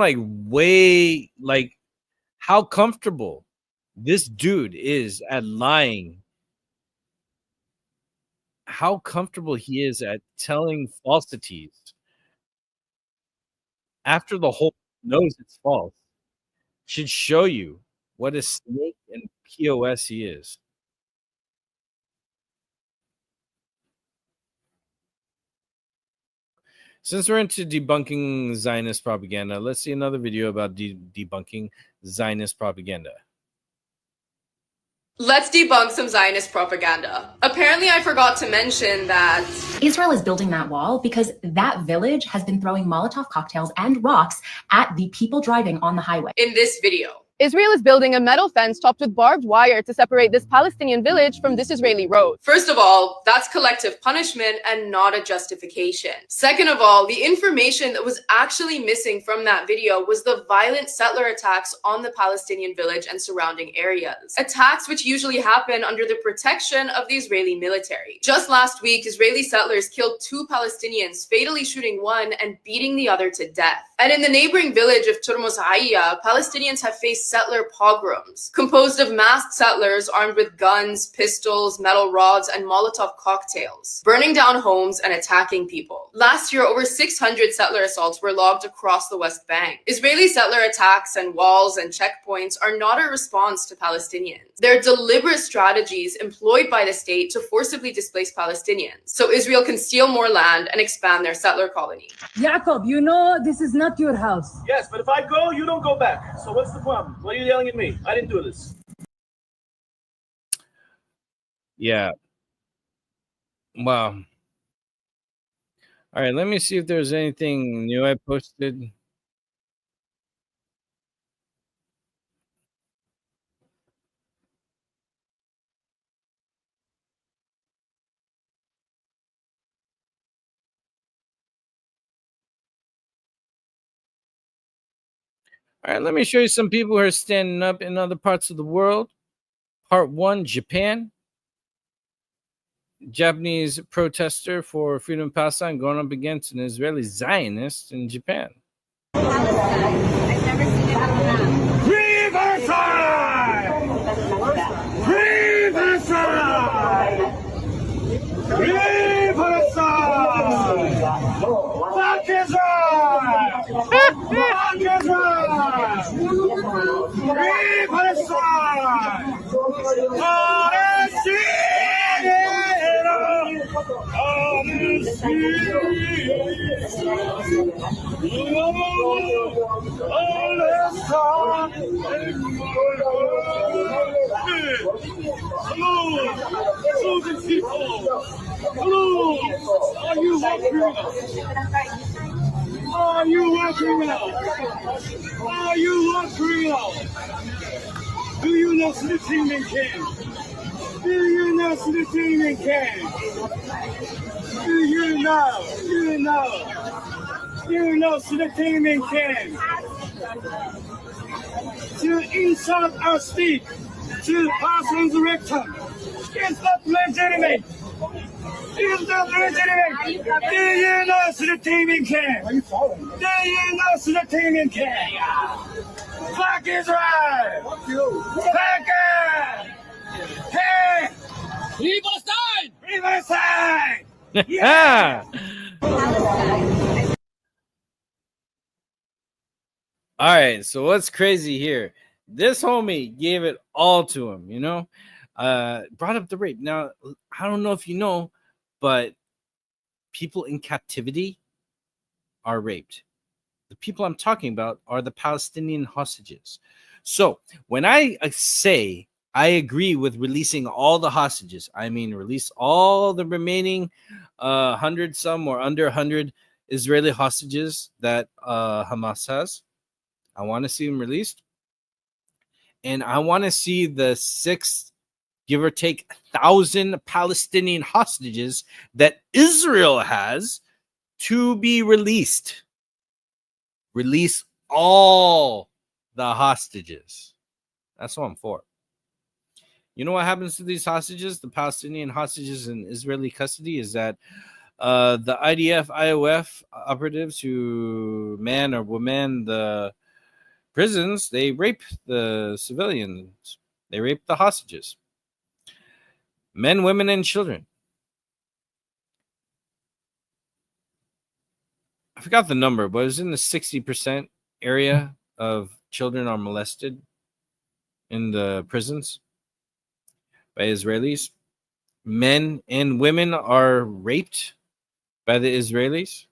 how comfortable this dude is at lying. How comfortable he is at telling falsities after the whole knows it's false. Should show you what a snake and POS he is. Since we're into debunking Zionist propaganda, let's see another video about debunking Zionist propaganda. Let's debunk some Zionist propaganda. Apparently, I forgot to mention that Israel is building that wall because that village has been throwing Molotov cocktails and rocks at the people driving on the highway. In this video, Israel is building a metal fence topped with barbed wire to separate this Palestinian village from this Israeli road. First of all, that's collective punishment and not a justification. Second of all, the information that was actually missing from that video was the violent settler attacks on the Palestinian village and surrounding areas. Attacks which usually happen under the protection of the Israeli military. Just last week, Israeli settlers killed 2 Palestinians, fatally shooting one and beating the other to death. And in the neighboring village of Turmuz Haya, Palestinians have faced settler pogroms, composed of masked settlers armed with guns, pistols, metal rods, and Molotov cocktails, burning down homes and attacking people. Last year, over 600 settler assaults were logged across the West Bank. Israeli settler attacks and walls and checkpoints are not a response to Palestinians. They're deliberate strategies employed by the state to forcibly displace Palestinians, so Israel can steal more land and expand their settler colony. Jacob, you know this is not your house. Yes, but if I go, you don't go back. So what's the problem? Why are you yelling at me? I didn't do this. Yeah. Wow. All right, let me see if there's anything new I posted. All right, let me show you some people who are standing up in other parts of the world. Part 1, Japan. Japanese protester for freedom of Palestine going up against an Israeli Zionist in Japan. Free Palestine! Free Palestine! Free Palestine! Fuck Israel! Free Palestine! Are you hungry? Are you hungry now? Are you hungry now? Do you know Slittingen King? Do you know Slittingen King? Do you know? Do you know? Do you know Slittingen King? To insult our speak, to pass resurrection. It's not legitimate. It's not legitimate. Do you know Slittingen King? Do you know Slittingen King? Fuck Israel! Fuck it! Hey! Free Palestine! Free Palestine! Yeah! All right, so what's crazy here? This homie gave it all to him, you know? Brought up the rape. Now, I don't know if you know, but people in captivity are raped. The people I'm talking about are the Palestinian hostages. So when I say I agree with releasing all the hostages, I mean release all the remaining 100 some or under 100 Israeli hostages that Hamas has. I want to see them released. And I want to see the 6, give or take 1,000 Palestinian hostages that Israel has to be released. Release all the hostages. That's what I'm for. You know what happens to these hostages, the Palestinian hostages in Israeli custody, is that the IDF, IOF operatives who man or woman the prisons, they rape the civilians. They rape the hostages. Men, women, and children. I forgot the number, but it was in the 60% area of children are molested in the prisons by Israelis. Men and women are raped by the Israelis.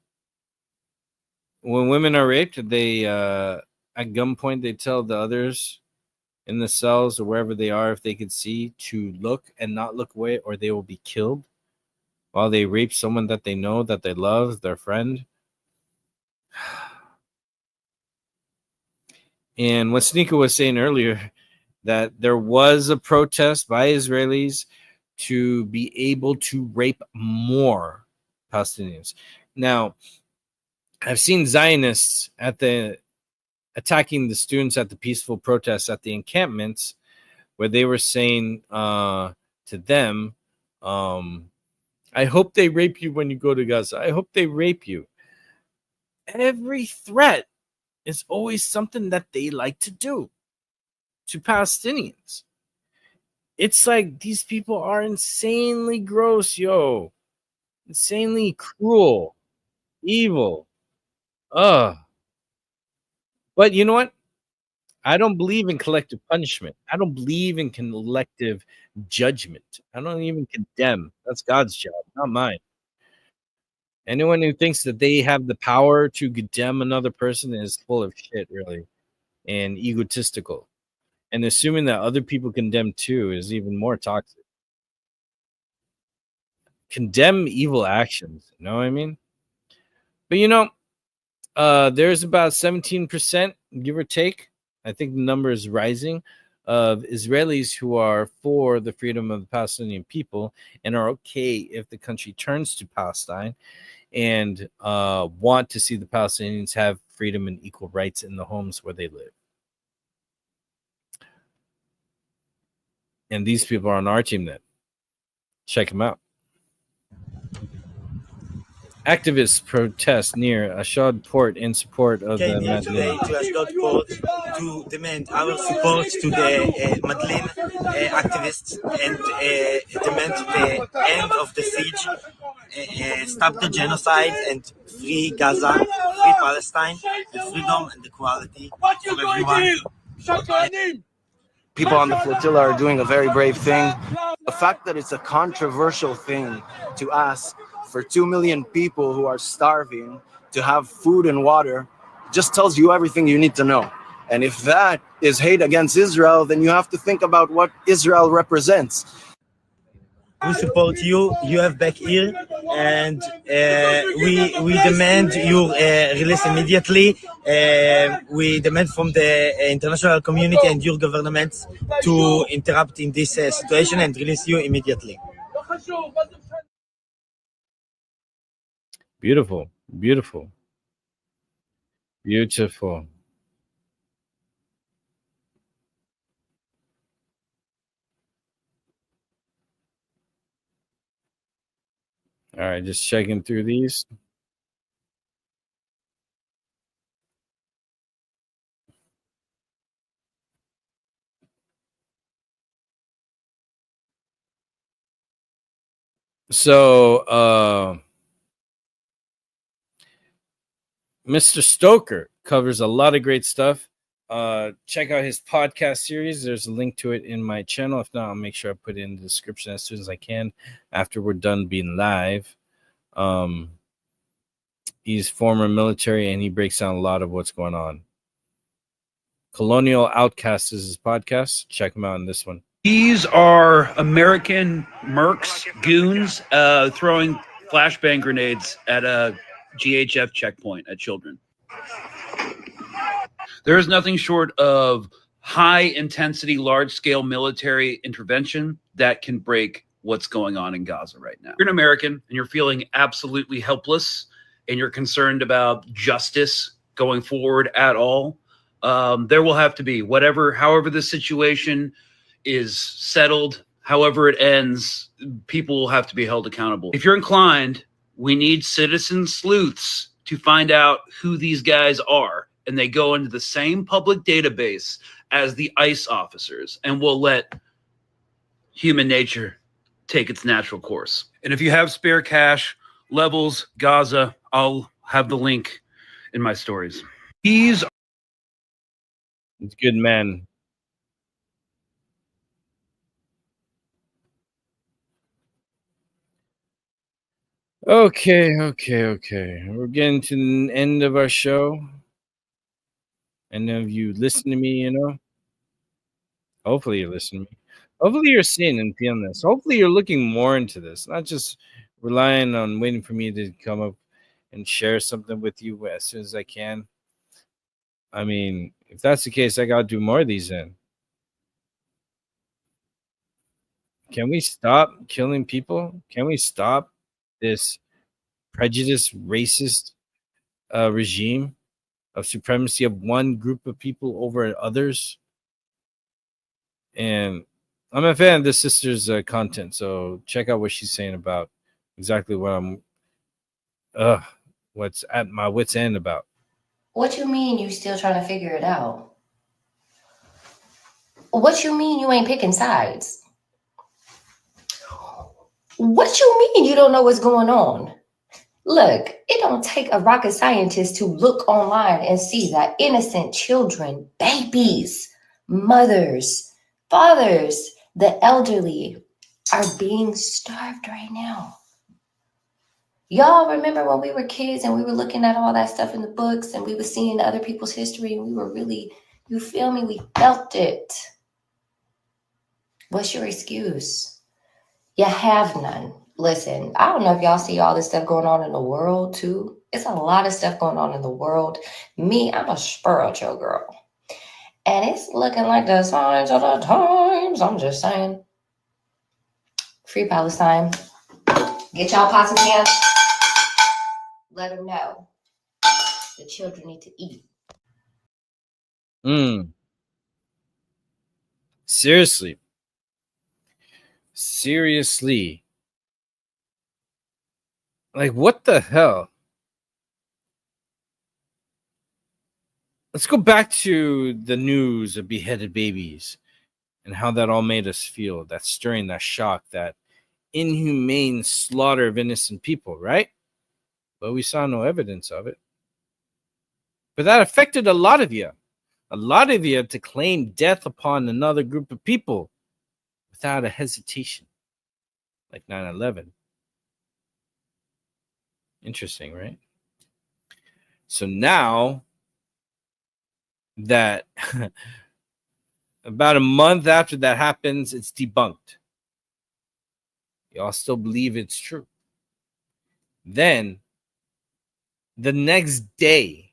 When women are raped, they at gunpoint they tell the others in the cells or wherever they are, if they can see, to look and not look away, or they will be killed while they rape someone that they know, that they love, their friend. And what Sneaker was saying earlier, that there was a protest by Israelis to be able to rape more Palestinians. Now, I've seen Zionists attacking the students at the peaceful protests at the encampments, where they were saying to them, I hope they rape you when you go to Gaza. I hope they rape you. Every threat is always something that they like to do to Palestinians. It's like these people are insanely gross, yo. Insanely cruel, evil. But you know what? I don't believe in collective punishment. I don't believe in collective judgment. I don't even condemn. That's God's job, not mine. Anyone who thinks that they have the power to condemn another person is full of shit, really, and egotistical. And assuming that other people condemn too is even more toxic. Condemn evil actions, you know what I mean? But you know, there's about 17%, give or take, I think the number is rising, of Israelis who are for the freedom of the Palestinian people and are okay if the country turns to Palestine, and want to see the Palestinians have freedom and equal rights in the homes where they live. And these people are on our team then. Check them out. Activists protest near Ashdod port in support of came the here today to Ashdod port to demand our support to the Madlin activists and demand the end of the siege, stop the genocide, and free Gaza, free Palestine, the freedom and equality for everyone. People on the flotilla are doing a very brave thing. The fact that it's a controversial thing to ask for 2 million people who are starving to have food and water just tells you everything you need to know. And if that is hate against Israel, then you have to think about what Israel represents. We support you. You have back here, and we demand your release immediately. We demand from the international community and your governments to interrupt in this situation and release you immediately. Beautiful, beautiful, beautiful. All right, just checking through these. So, Mr. Stoker covers a lot of great stuff. Check out his podcast series. There's a link to it in my channel. If not, I'll make sure I put it in the description as soon as I can after we're done being live. He's former military and he breaks down a lot of what's going on. Colonial Outcast is his podcast. Check him out in this one. These are American mercs, goons, throwing flashbang grenades at a GHF checkpoint at children. There is nothing short of high-intensity, large-scale military intervention that can break what's going on in Gaza right now. You're an American, and you're feeling absolutely helpless, and you're concerned about justice going forward at all. There will have to be however the situation is settled, however it ends, people will have to be held accountable. If you're inclined, we need citizen sleuths to find out who these guys are. And they go into the same public database as the ICE officers, and we'll let human nature take its natural course. And if you have spare cash, levels, Gaza, I'll have the link in my stories. It's good, man. Okay. We're getting to the end of our show. And if you listen to me, hopefully you're listening to me. Hopefully you're seeing and feeling this. Hopefully you're looking more into this, not just relying on waiting for me to come up and share something with you as soon as I can. I mean, if that's the case, I got to do more of these then. Can we stop killing people? Can we stop this prejudiced, racist regime of supremacy of one group of people over others? And I'm a fan of this sister's content, so check out what she's saying about exactly what what's at my wit's end about. What you mean you still trying to figure it out? What you mean you ain't picking sides? What you mean you don't know what's going on? Look, it don't take a rocket scientist to look online and see that innocent children, babies, mothers, fathers, the elderly are being starved right now. Y'all remember when we were kids and we were looking at all that stuff in the books and we were seeing other people's history and we were really, you feel me? We felt it. What's your excuse? You have none. Listen, I don't know if y'all see all this stuff going on in the world too. It's a lot of stuff going on in the world. Me, I'm a spiritual girl. And it's looking like the signs of the times. I'm just saying. Free Palestine. Get y'all pots and pans. Let them know. The children need to eat. Seriously. Like, what the hell? Let's go back to the news of beheaded babies and how that all made us feel. That stirring, that shock, that inhumane slaughter of innocent people, right? But we saw no evidence of it. But that affected a lot of you. A lot of you to claim death upon another group of people without a hesitation, like 9/11. Interesting, right? So now that about a month after that happens, it's debunked. Y'all still believe it's true. Then the next day,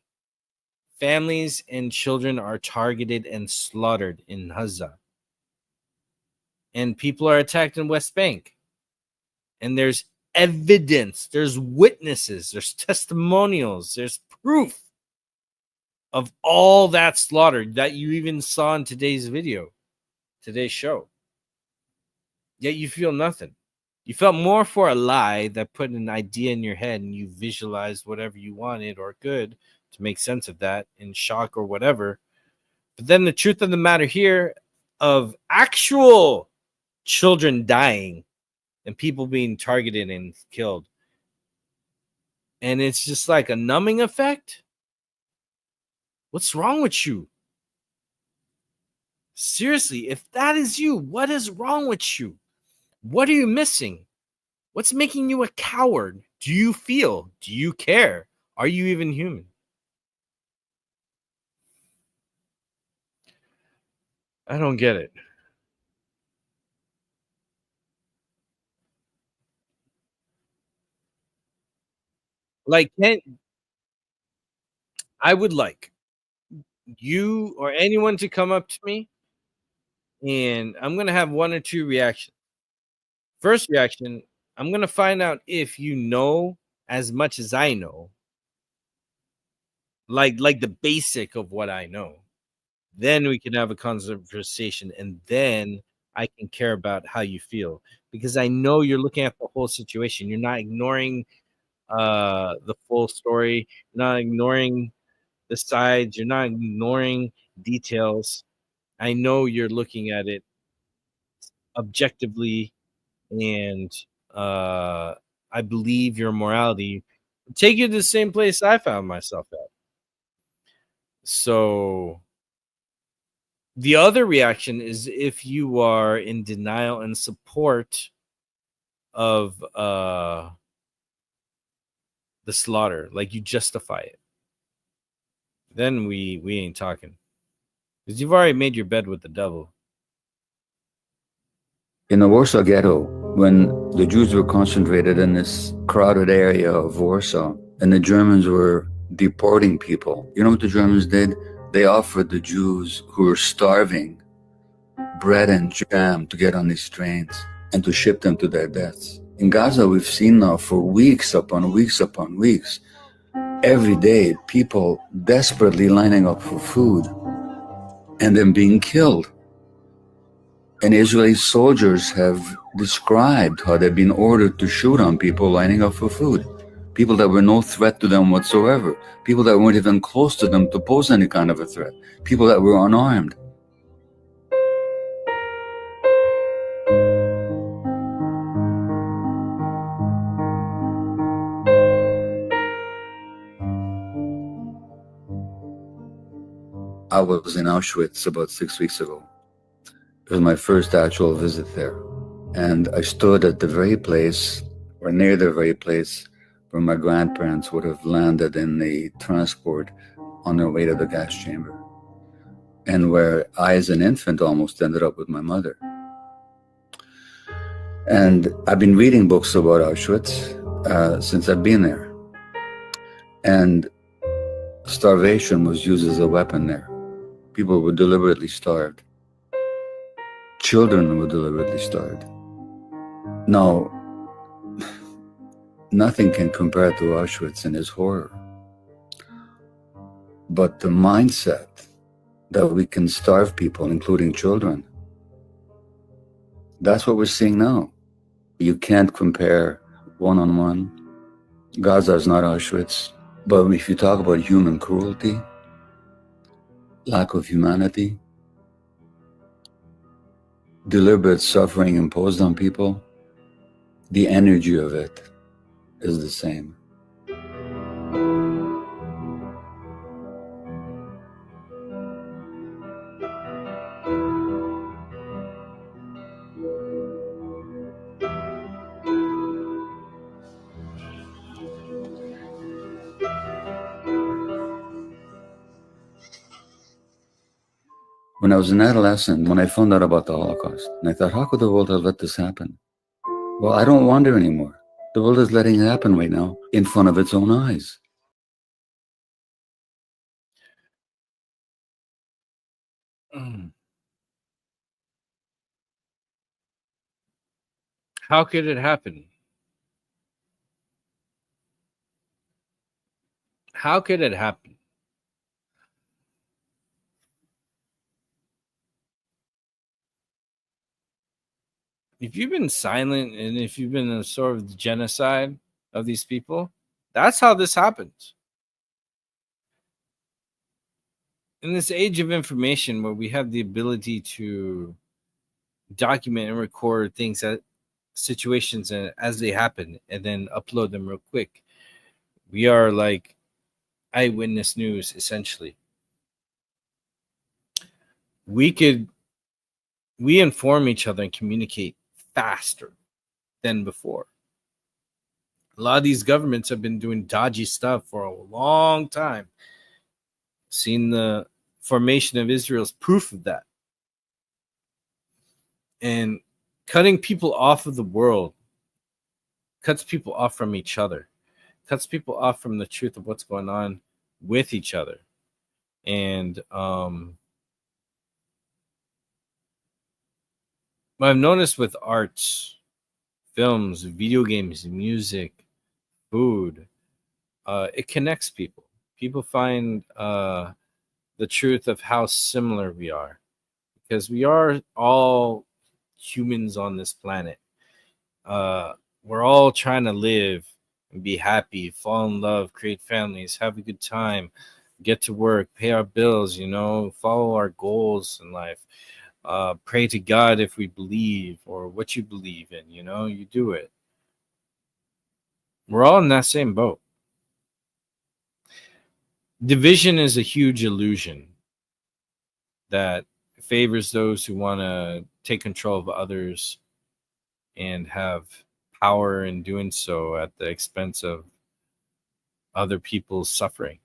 families and children are targeted and slaughtered in Gaza. And people are attacked in West Bank. And there's evidence, there's witnesses, there's testimonials, there's proof of all that slaughter that you even saw in today's video, today's show. Yet you feel nothing. You felt more for a lie that put an idea in your head and you visualized whatever you wanted or could to make sense of that in shock or whatever. But then the truth of the matter here of actual children dying and people being targeted and killed. And it's just like a numbing effect. What's wrong with you? Seriously, if that is you, what is wrong with you? What are you missing? What's making you a coward? Do you feel? Do you care? Are you even human? I don't get it. Like, I would like you or anyone to come up to me, and I'm going to have one or two reactions. First reaction, I'm going to find out if you know as much as I know, like the basic of what I know. Then we can have a conversation, and then I can care about how you feel, because I know you're looking at the whole situation. You're not ignoring the full story. You're not ignoring the sides. You're not ignoring details. I know you're looking at it objectively, and I believe your morality will take you to the same place I found myself at. So the other reaction is if you are in denial and support of the slaughter, like you justify it, then we ain't talking, because you've already made your bed with the devil. In the Warsaw Ghetto, when the Jews were concentrated in this crowded area of Warsaw, and the Germans were deporting people, you know what the Germans did? They offered the Jews who were starving bread and jam to get on these trains and to ship them to their deaths. In Gaza, we've seen now for weeks upon weeks upon weeks, every day, people desperately lining up for food and then being killed. And Israeli soldiers have described how they've been ordered to shoot on people lining up for food. People that were no threat to them whatsoever. People that weren't even close to them to pose any kind of a threat. People that were unarmed. I was in Auschwitz about 6 weeks ago. It was my first actual visit there. And I stood at the very place, or near the very place, where my grandparents would have landed in the transport on their way to the gas chamber. And where I, as an infant, almost ended up with my mother. And I've been reading books about Auschwitz since I've been there. And starvation was used as a weapon there. People were deliberately starved. Children were deliberately starved. Now, nothing can compare to Auschwitz and its horror. But the mindset that we can starve people, including children, that's what we're seeing now. You can't compare one-on-one. Gaza is not Auschwitz. But if you talk about human cruelty, lack of humanity, deliberate suffering imposed on people, the energy of it is the same. When I was an adolescent, when I found out about the Holocaust, and I thought, how could the world have let this happen? Well, I don't wonder anymore. The world is letting it happen right now in front of its own eyes. How could it happen? How could it happen? If you've been silent and if you've been a sort of genocide of these people, that's how this happens. In this age of information where we have the ability to document and record things, that situations as they happen, and then upload them real quick, we are like eyewitness news, essentially. We inform each other and communicate faster than before. A lot of these governments have been doing dodgy stuff for a long time. Seen the formation of Israel's proof of that. And cutting people off of the world cuts people off from each other, cuts people off from the truth of what's going on with each other. And I've noticed with arts, films, video games, music, food, it connects people. People find the truth of how similar we are, because we are all humans on this planet. We're all trying to live and be happy, fall in love, create families, have a good time, get to work, pay our bills, follow our goals in life. Pray to God if we believe, or what you believe in, you do it. We're all in that same boat. Division is a huge illusion that favors those who want to take control of others and have power in doing so at the expense of other people's suffering,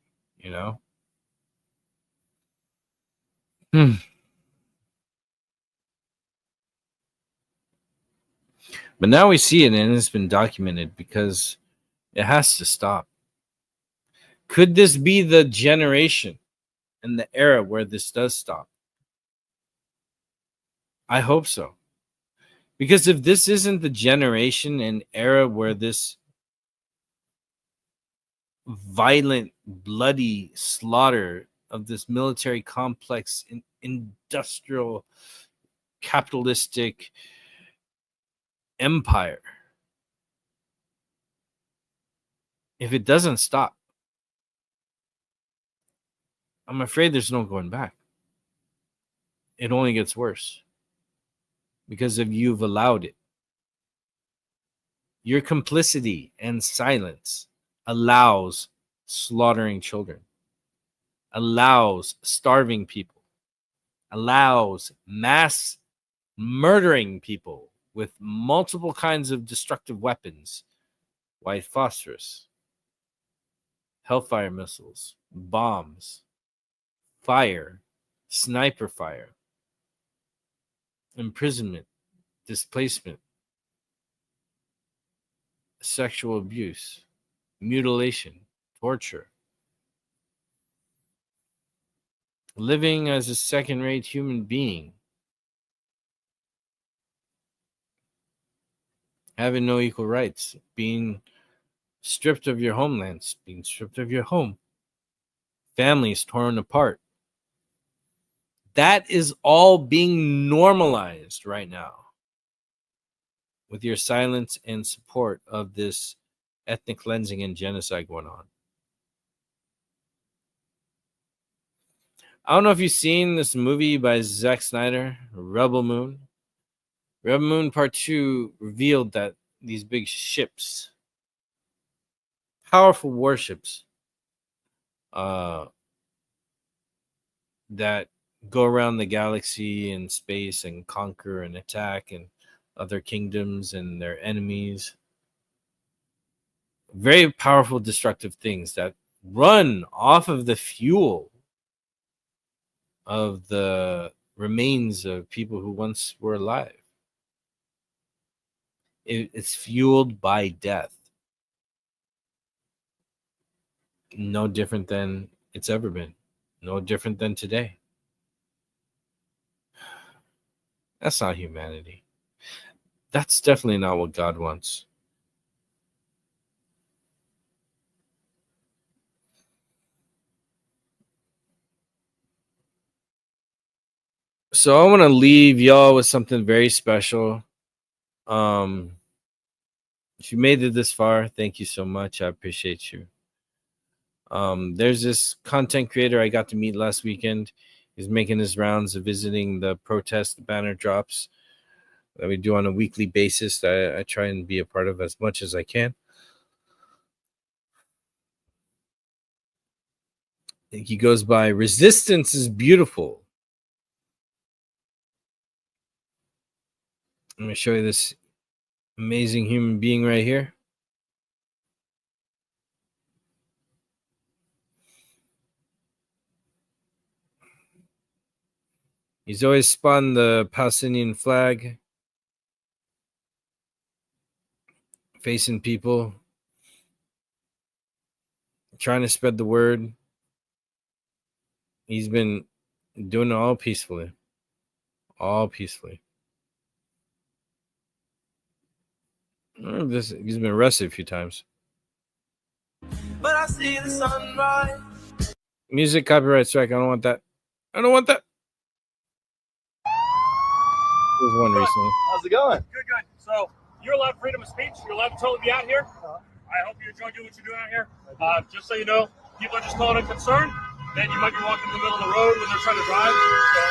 But now we see it, and it's been documented, because it has to stop. Could this be the generation and the era where this does stop? I hope so. Because if this isn't the generation and era where this violent, bloody slaughter of this military complex, industrial, capitalistic empire, if it doesn't stop, I'm afraid there's no going back. It only gets worse because if you've allowed it. Your complicity and silence allows slaughtering children, allows starving people, allows mass murdering people with multiple kinds of destructive weapons, white phosphorus, hellfire missiles, bombs, fire, sniper fire, imprisonment, displacement, sexual abuse, mutilation, torture, living as a second-rate human being, having no equal rights, being stripped of your homelands, being stripped of your home, families torn apart. That is all being normalized right now with your silence and support of this ethnic cleansing and genocide going on. I don't know if you've seen this movie by Zack Snyder, Rebel Moon. Rebel Moon Part 2 revealed that these big ships, powerful warships, that go around the galaxy and space and conquer and attack and other kingdoms and their enemies. Very powerful, destructive things that run off of the fuel of the remains of people who once were alive. It's fueled by death. No different than it's ever been. No different than today. That's not humanity. That's definitely not what God wants. So I want to leave y'all with something very special. If you made it this far, thank you so much. I appreciate you. There's this content creator I got to meet last weekend. He's making his rounds of visiting the protest banner drops that we do on a weekly basis that I try and be a part of as much as I can. I think he goes by Resistance is Beautiful. Let me show you this amazing human being right here. He's always spun the Palestinian flag, facing people, trying to spread the word. He's been doing it all peacefully. All peacefully. He's been arrested a few times. But I see the sunrise. Music copyright strike. I don't want that. I don't want that. There's one recently. How's it going? Good, good. So you're allowed freedom of speech. You're allowed to totally be out here. I hope you enjoy doing what you're doing out here. Just so you know, people are just calling it concern. Then you might be walking in the middle of the road when they're trying to drive. So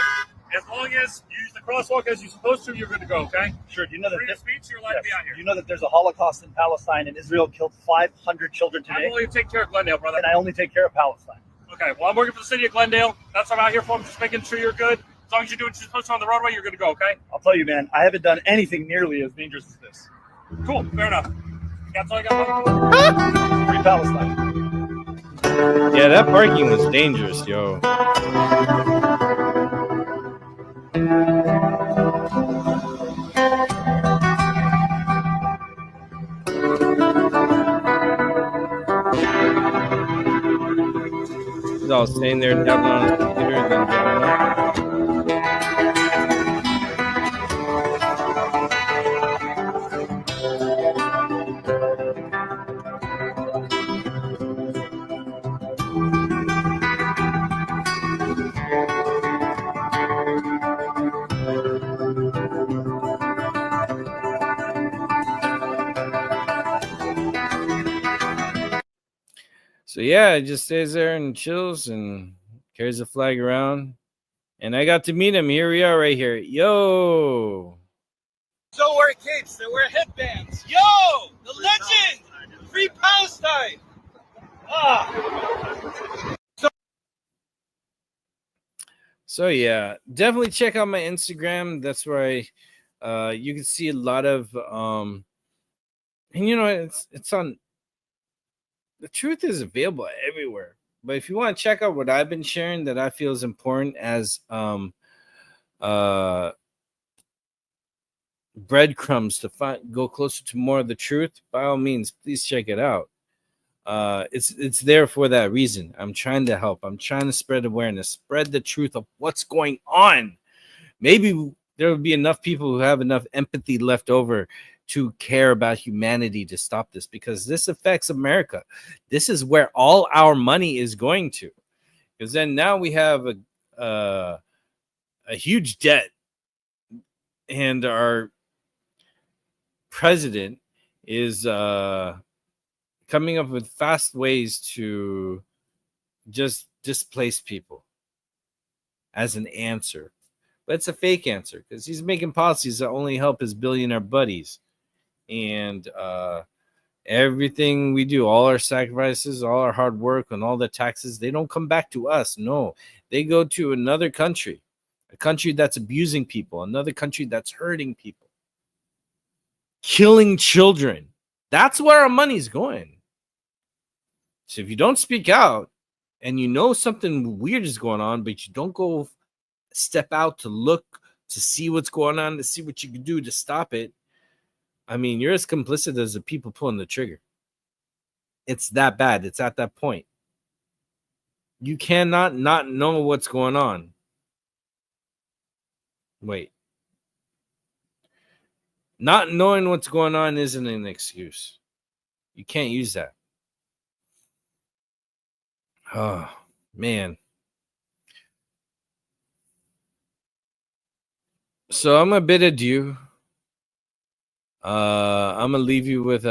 as long as you use the crosswalk as you're supposed to, you're good to go, okay? Sure. Do you know that freedom of speech, you're allowed to be out here. You know that there's a Holocaust in Palestine and Israel killed 500 children today? I'm only take care of Glendale, brother. And I only take care of Palestine. Okay, well, I'm working for the city of Glendale. That's what I'm out here for. I'm just making sure you're good. As long as you're doing what you're supposed to on the roadway, you're good to go, okay? I'll tell you, man, I haven't done anything nearly as dangerous as this. Cool, fair enough. That's all I got. Free Palestine. Yeah, that parking was dangerous, yo. He's all staying there tapping on his computer and then driving up. So yeah, it just stays there and chills and carries the flag around. And I got to meet him. Here we are right here. Yo! So wear capes, they wear headbands. Yo! The legend! Free Palestine! So yeah, definitely check out my Instagram. That's where you can see a lot of and you know it's on. The truth is available everywhere. But if you want to check out what I've been sharing that I feel is important as breadcrumbs to go closer to more of the truth, by all means, please check it out. It's there for that reason. I'm trying to help. I'm trying to spread awareness, spread the truth of what's going on. Maybe there will be enough people who have enough empathy left over to care about humanity to stop this, because this affects America. This is where all our money is going to, because then now we have a huge debt, and our president is coming up with fast ways to just displace people as an answer. But it's a fake answer, because he's making policies that only help his billionaire buddies. And everything we do, all our sacrifices, all our hard work, and all the taxes, they don't come back to us. No, they go to another country, a country that's abusing people, another country that's hurting people, killing children. That's where our money's going. So if you don't speak out and you know something weird is going on, but you don't go step out to look, to see what's going on, to see what you can do to stop it, I mean, you're as complicit as the people pulling the trigger. It's that bad. It's at that point. You cannot not know what's going on. Wait. Not knowing what's going on isn't an excuse. You can't use that. Oh, man. So I'm a bit adieu. I'm gonna leave you with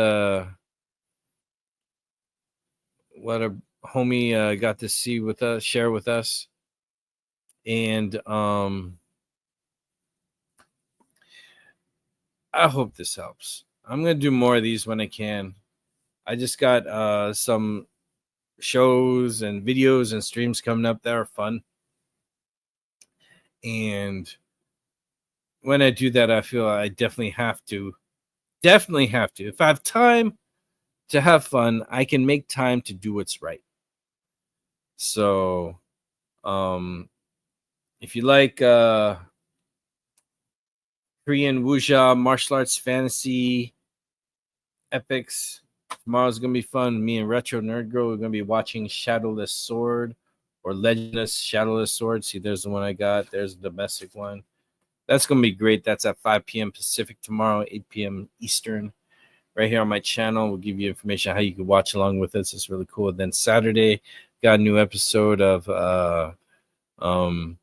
what a homie got to see with us, share with us, and I hope this helps. I'm gonna do more of these when I can. I just got some shows and videos and streams coming up that are fun, and when I do that, I feel I definitely have to. If I have time to have fun, I can make time to do what's right. So, if you like Korean wuxia, martial arts, fantasy, epics, tomorrow's gonna be fun. Me and Retro Nerd Girl, we're gonna be watching Shadowless Sword or Legendless Shadowless Sword. See, there's the one I got. There's the domestic one. That's going to be great. That's at 5 p.m. Pacific tomorrow, 8 p.m. Eastern. Right here on my channel, we'll give you information on how you can watch along with us. It's really cool. Then Saturday, got a new episode of my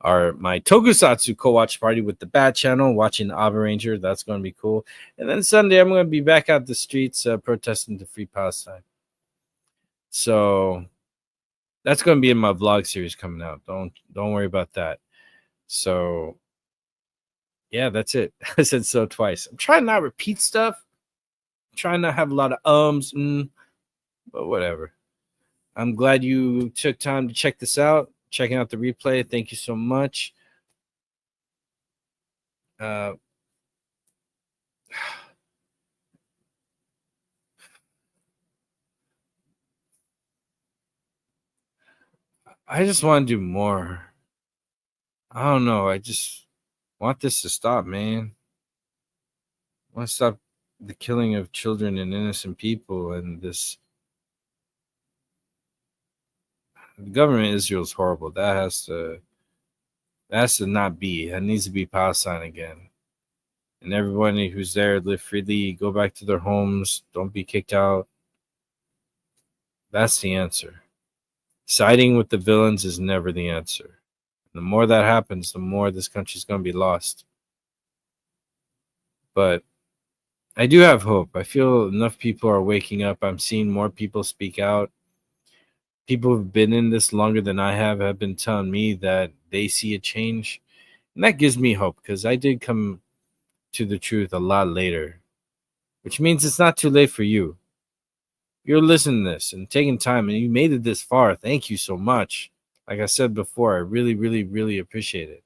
Tokusatsu co-watch party with the Bat channel, watching Ava Ranger. That's going to be cool. And then Sunday, I'm going to be back out the streets protesting to free Palestine. So that's going to be in my vlog series coming out. Don't worry about that. So yeah, that's it. I said so twice. I'm trying not to repeat stuff. I'm trying not to have a lot of but whatever. I'm glad you took time to check this out. Checking out the replay. Thank you so much. I just want to do more. I don't know. I just want this to stop, man. I want to stop the killing of children and innocent people, and this. The government of Israel is horrible. That has to not be. That needs to be Palestine again. And everybody who's there, live freely, go back to their homes, don't be kicked out. That's the answer. Siding with the villains is never the answer. The more that happens, the more this country's going to be lost. But I do have hope. I feel enough people are waking up. I'm seeing more people speak out. People who've been in this longer than I have been telling me that they see a change. And that gives me hope, because I did come to the truth a lot later, which means it's not too late for you. You're listening to this and taking time, and you made it this far. Thank you so much. Like I said before, I really, really, really appreciate it,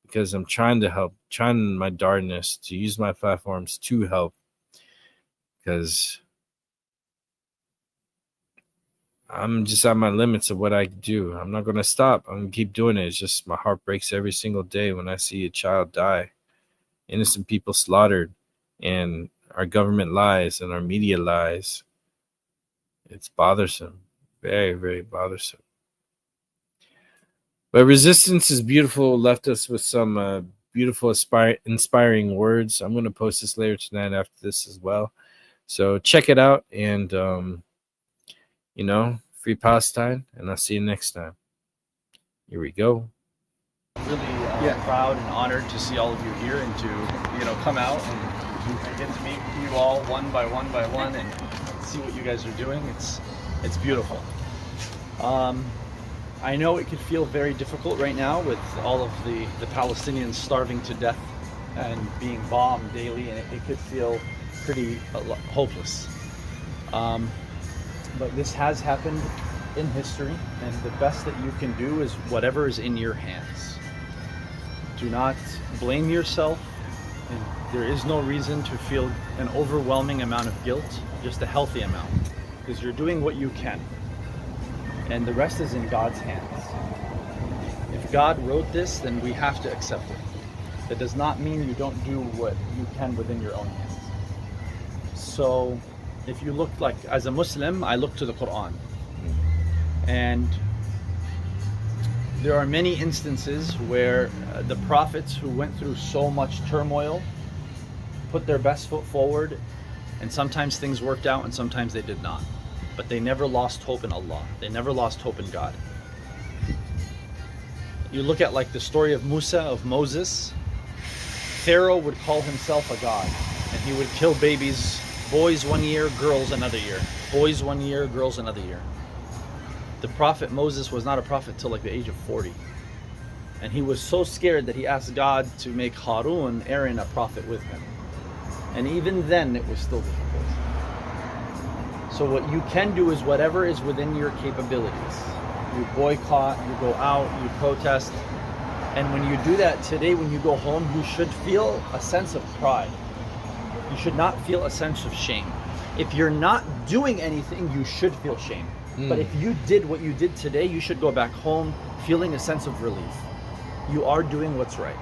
because I'm trying to help, trying my darndest to use my platforms to help, because I'm just at my limits of what I can do. I'm not going to stop. I'm going to keep doing it. It's just my heart breaks every single day when I see a child die, innocent people slaughtered, and our government lies and our media lies. It's bothersome. Very, very bothersome. But resistance is beautiful. Left us with some beautiful, inspiring words. I'm going to post this later tonight after this as well. So check it out, and free Palestine, and I'll see you next time. Here we go. Really proud and honored to see all of you here, and to come out and get to meet you all one by one and see what you guys are doing. It's beautiful. I know it could feel very difficult right now with all of the Palestinians starving to death and being bombed daily, and it could feel pretty hopeless. But this has happened in history, and the best that you can do is whatever is in your hands. Do not blame yourself, and there is no reason to feel an overwhelming amount of guilt, just a healthy amount, because you're doing what you can, and the rest is in God's hands. If God wrote this, then we have to accept it. That does not mean you don't do what you can within your own hands. So if you look, like, as a Muslim, I look to the Quran. And there are many instances where the prophets who went through so much turmoil put their best foot forward, and sometimes things worked out and sometimes they did not. But they never lost hope in Allah. They never lost hope in God. You look at, like, the story of Musa, of Moses. Pharaoh would call himself a god, and he would kill babies, boys 1 year, girls another year. Boys 1 year, girls another year. The prophet Moses was not a prophet till like the age of 40. And he was so scared that he asked God to make Harun, Aaron, a prophet with him. And even then it was still difficult. So what you can do is whatever is within your capabilities. You boycott, you go out, you protest. And when you do that today, when you go home, you should feel a sense of pride. You should not feel a sense of shame. If you're not doing anything, you should feel shame. But if you did what you did today, you should go back home feeling a sense of relief. You are doing what's right.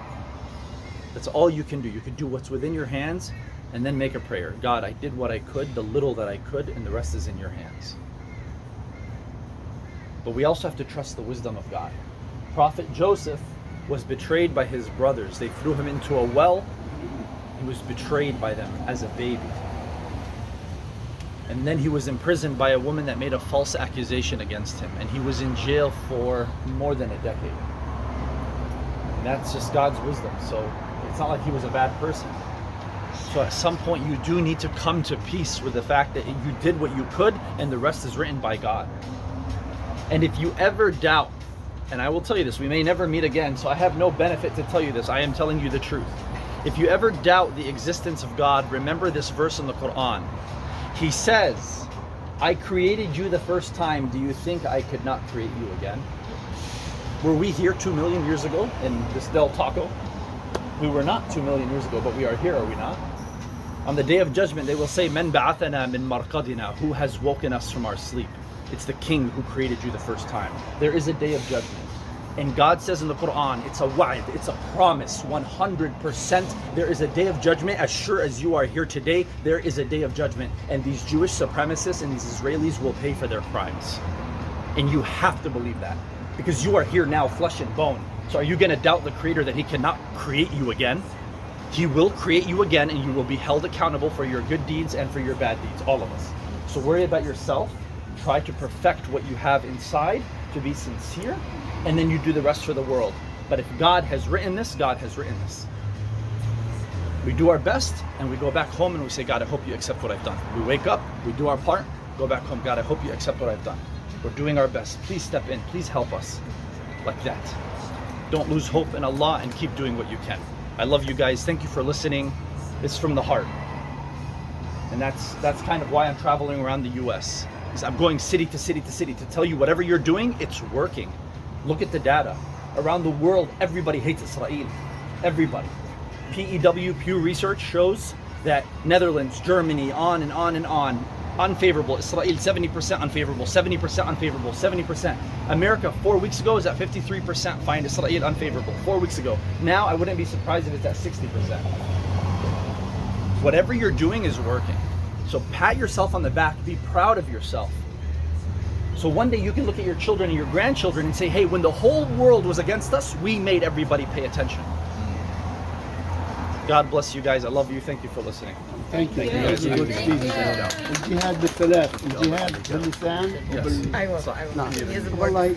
That's all you can do. You can do what's within your hands and then make a prayer. God, I did what I could, the little that I could, and the rest is in your hands. But we also have to trust the wisdom of God. Prophet Joseph was betrayed by his brothers. They threw him into a well. He was betrayed by them as a baby. And then he was imprisoned by a woman that made a false accusation against him. And he was in jail for more than a decade. And that's just God's wisdom. So it's not like he was a bad person. So at some point you do need to come to peace with the fact that you did what you could and the rest is written by God. And if you ever doubt, and I will tell you this, we may never meet again, so I have no benefit to tell you this. I am telling you the truth. If you ever doubt the existence of God, remember this verse in the Quran. He says, I created you the first time. Do you think I could not create you again? Were we here 2 million years ago in this Del Taco? We were not 2 million years ago, but we are here, are we not? On the day of judgment, they will say, Man ba'athana min marqadina, who has woken us from our sleep? It's the King who created you the first time. There is a day of judgment. And God says in the Quran, it's a wa'id, it's a promise, 100%. There is a day of judgment. As sure as you are here today, there is a day of judgment. And these Jewish supremacists and these Israelis will pay for their crimes. And you have to believe that. Because you are here now, flesh and bone. So are you going to doubt the Creator that He cannot create you again? He will create you again, and you will be held accountable for your good deeds and for your bad deeds, all of us. So worry about yourself. Try to perfect what you have inside, to be sincere, and then you do the rest for the world. But if God has written this, God has written this. We do our best, and we go back home and we say, God, I hope you accept what I've done. We wake up, we do our part, go back home. God, I hope you accept what I've done. We're doing our best. Please step in. Please help us. Like that. Don't lose hope in Allah and keep doing what you can. I love you guys. Thank you for listening. It's from the heart. And that's kind of why I'm traveling around the US. Because I'm going city to city to city to tell you whatever you're doing, it's working. Look at the data. Around the world, everybody hates Israel. Everybody. PEW, Pew Research shows that Netherlands, Germany, on and on and on, unfavorable. Israel, 70% unfavorable, 70% unfavorable, 70%. America, 4 weeks ago, is at 53% find Israel unfavorable. 4 weeks ago. Now, I wouldn't be surprised if it's at 60%. Whatever you're doing is working. So pat yourself on the back. Be proud of yourself. So one day you can look at your children and your grandchildren and say, hey, when the whole world was against us, we made everybody pay attention. God bless you guys. I love you. Thank you for listening. Thank you. الجهاد بالثلاث الجهاد باللسان أيوة.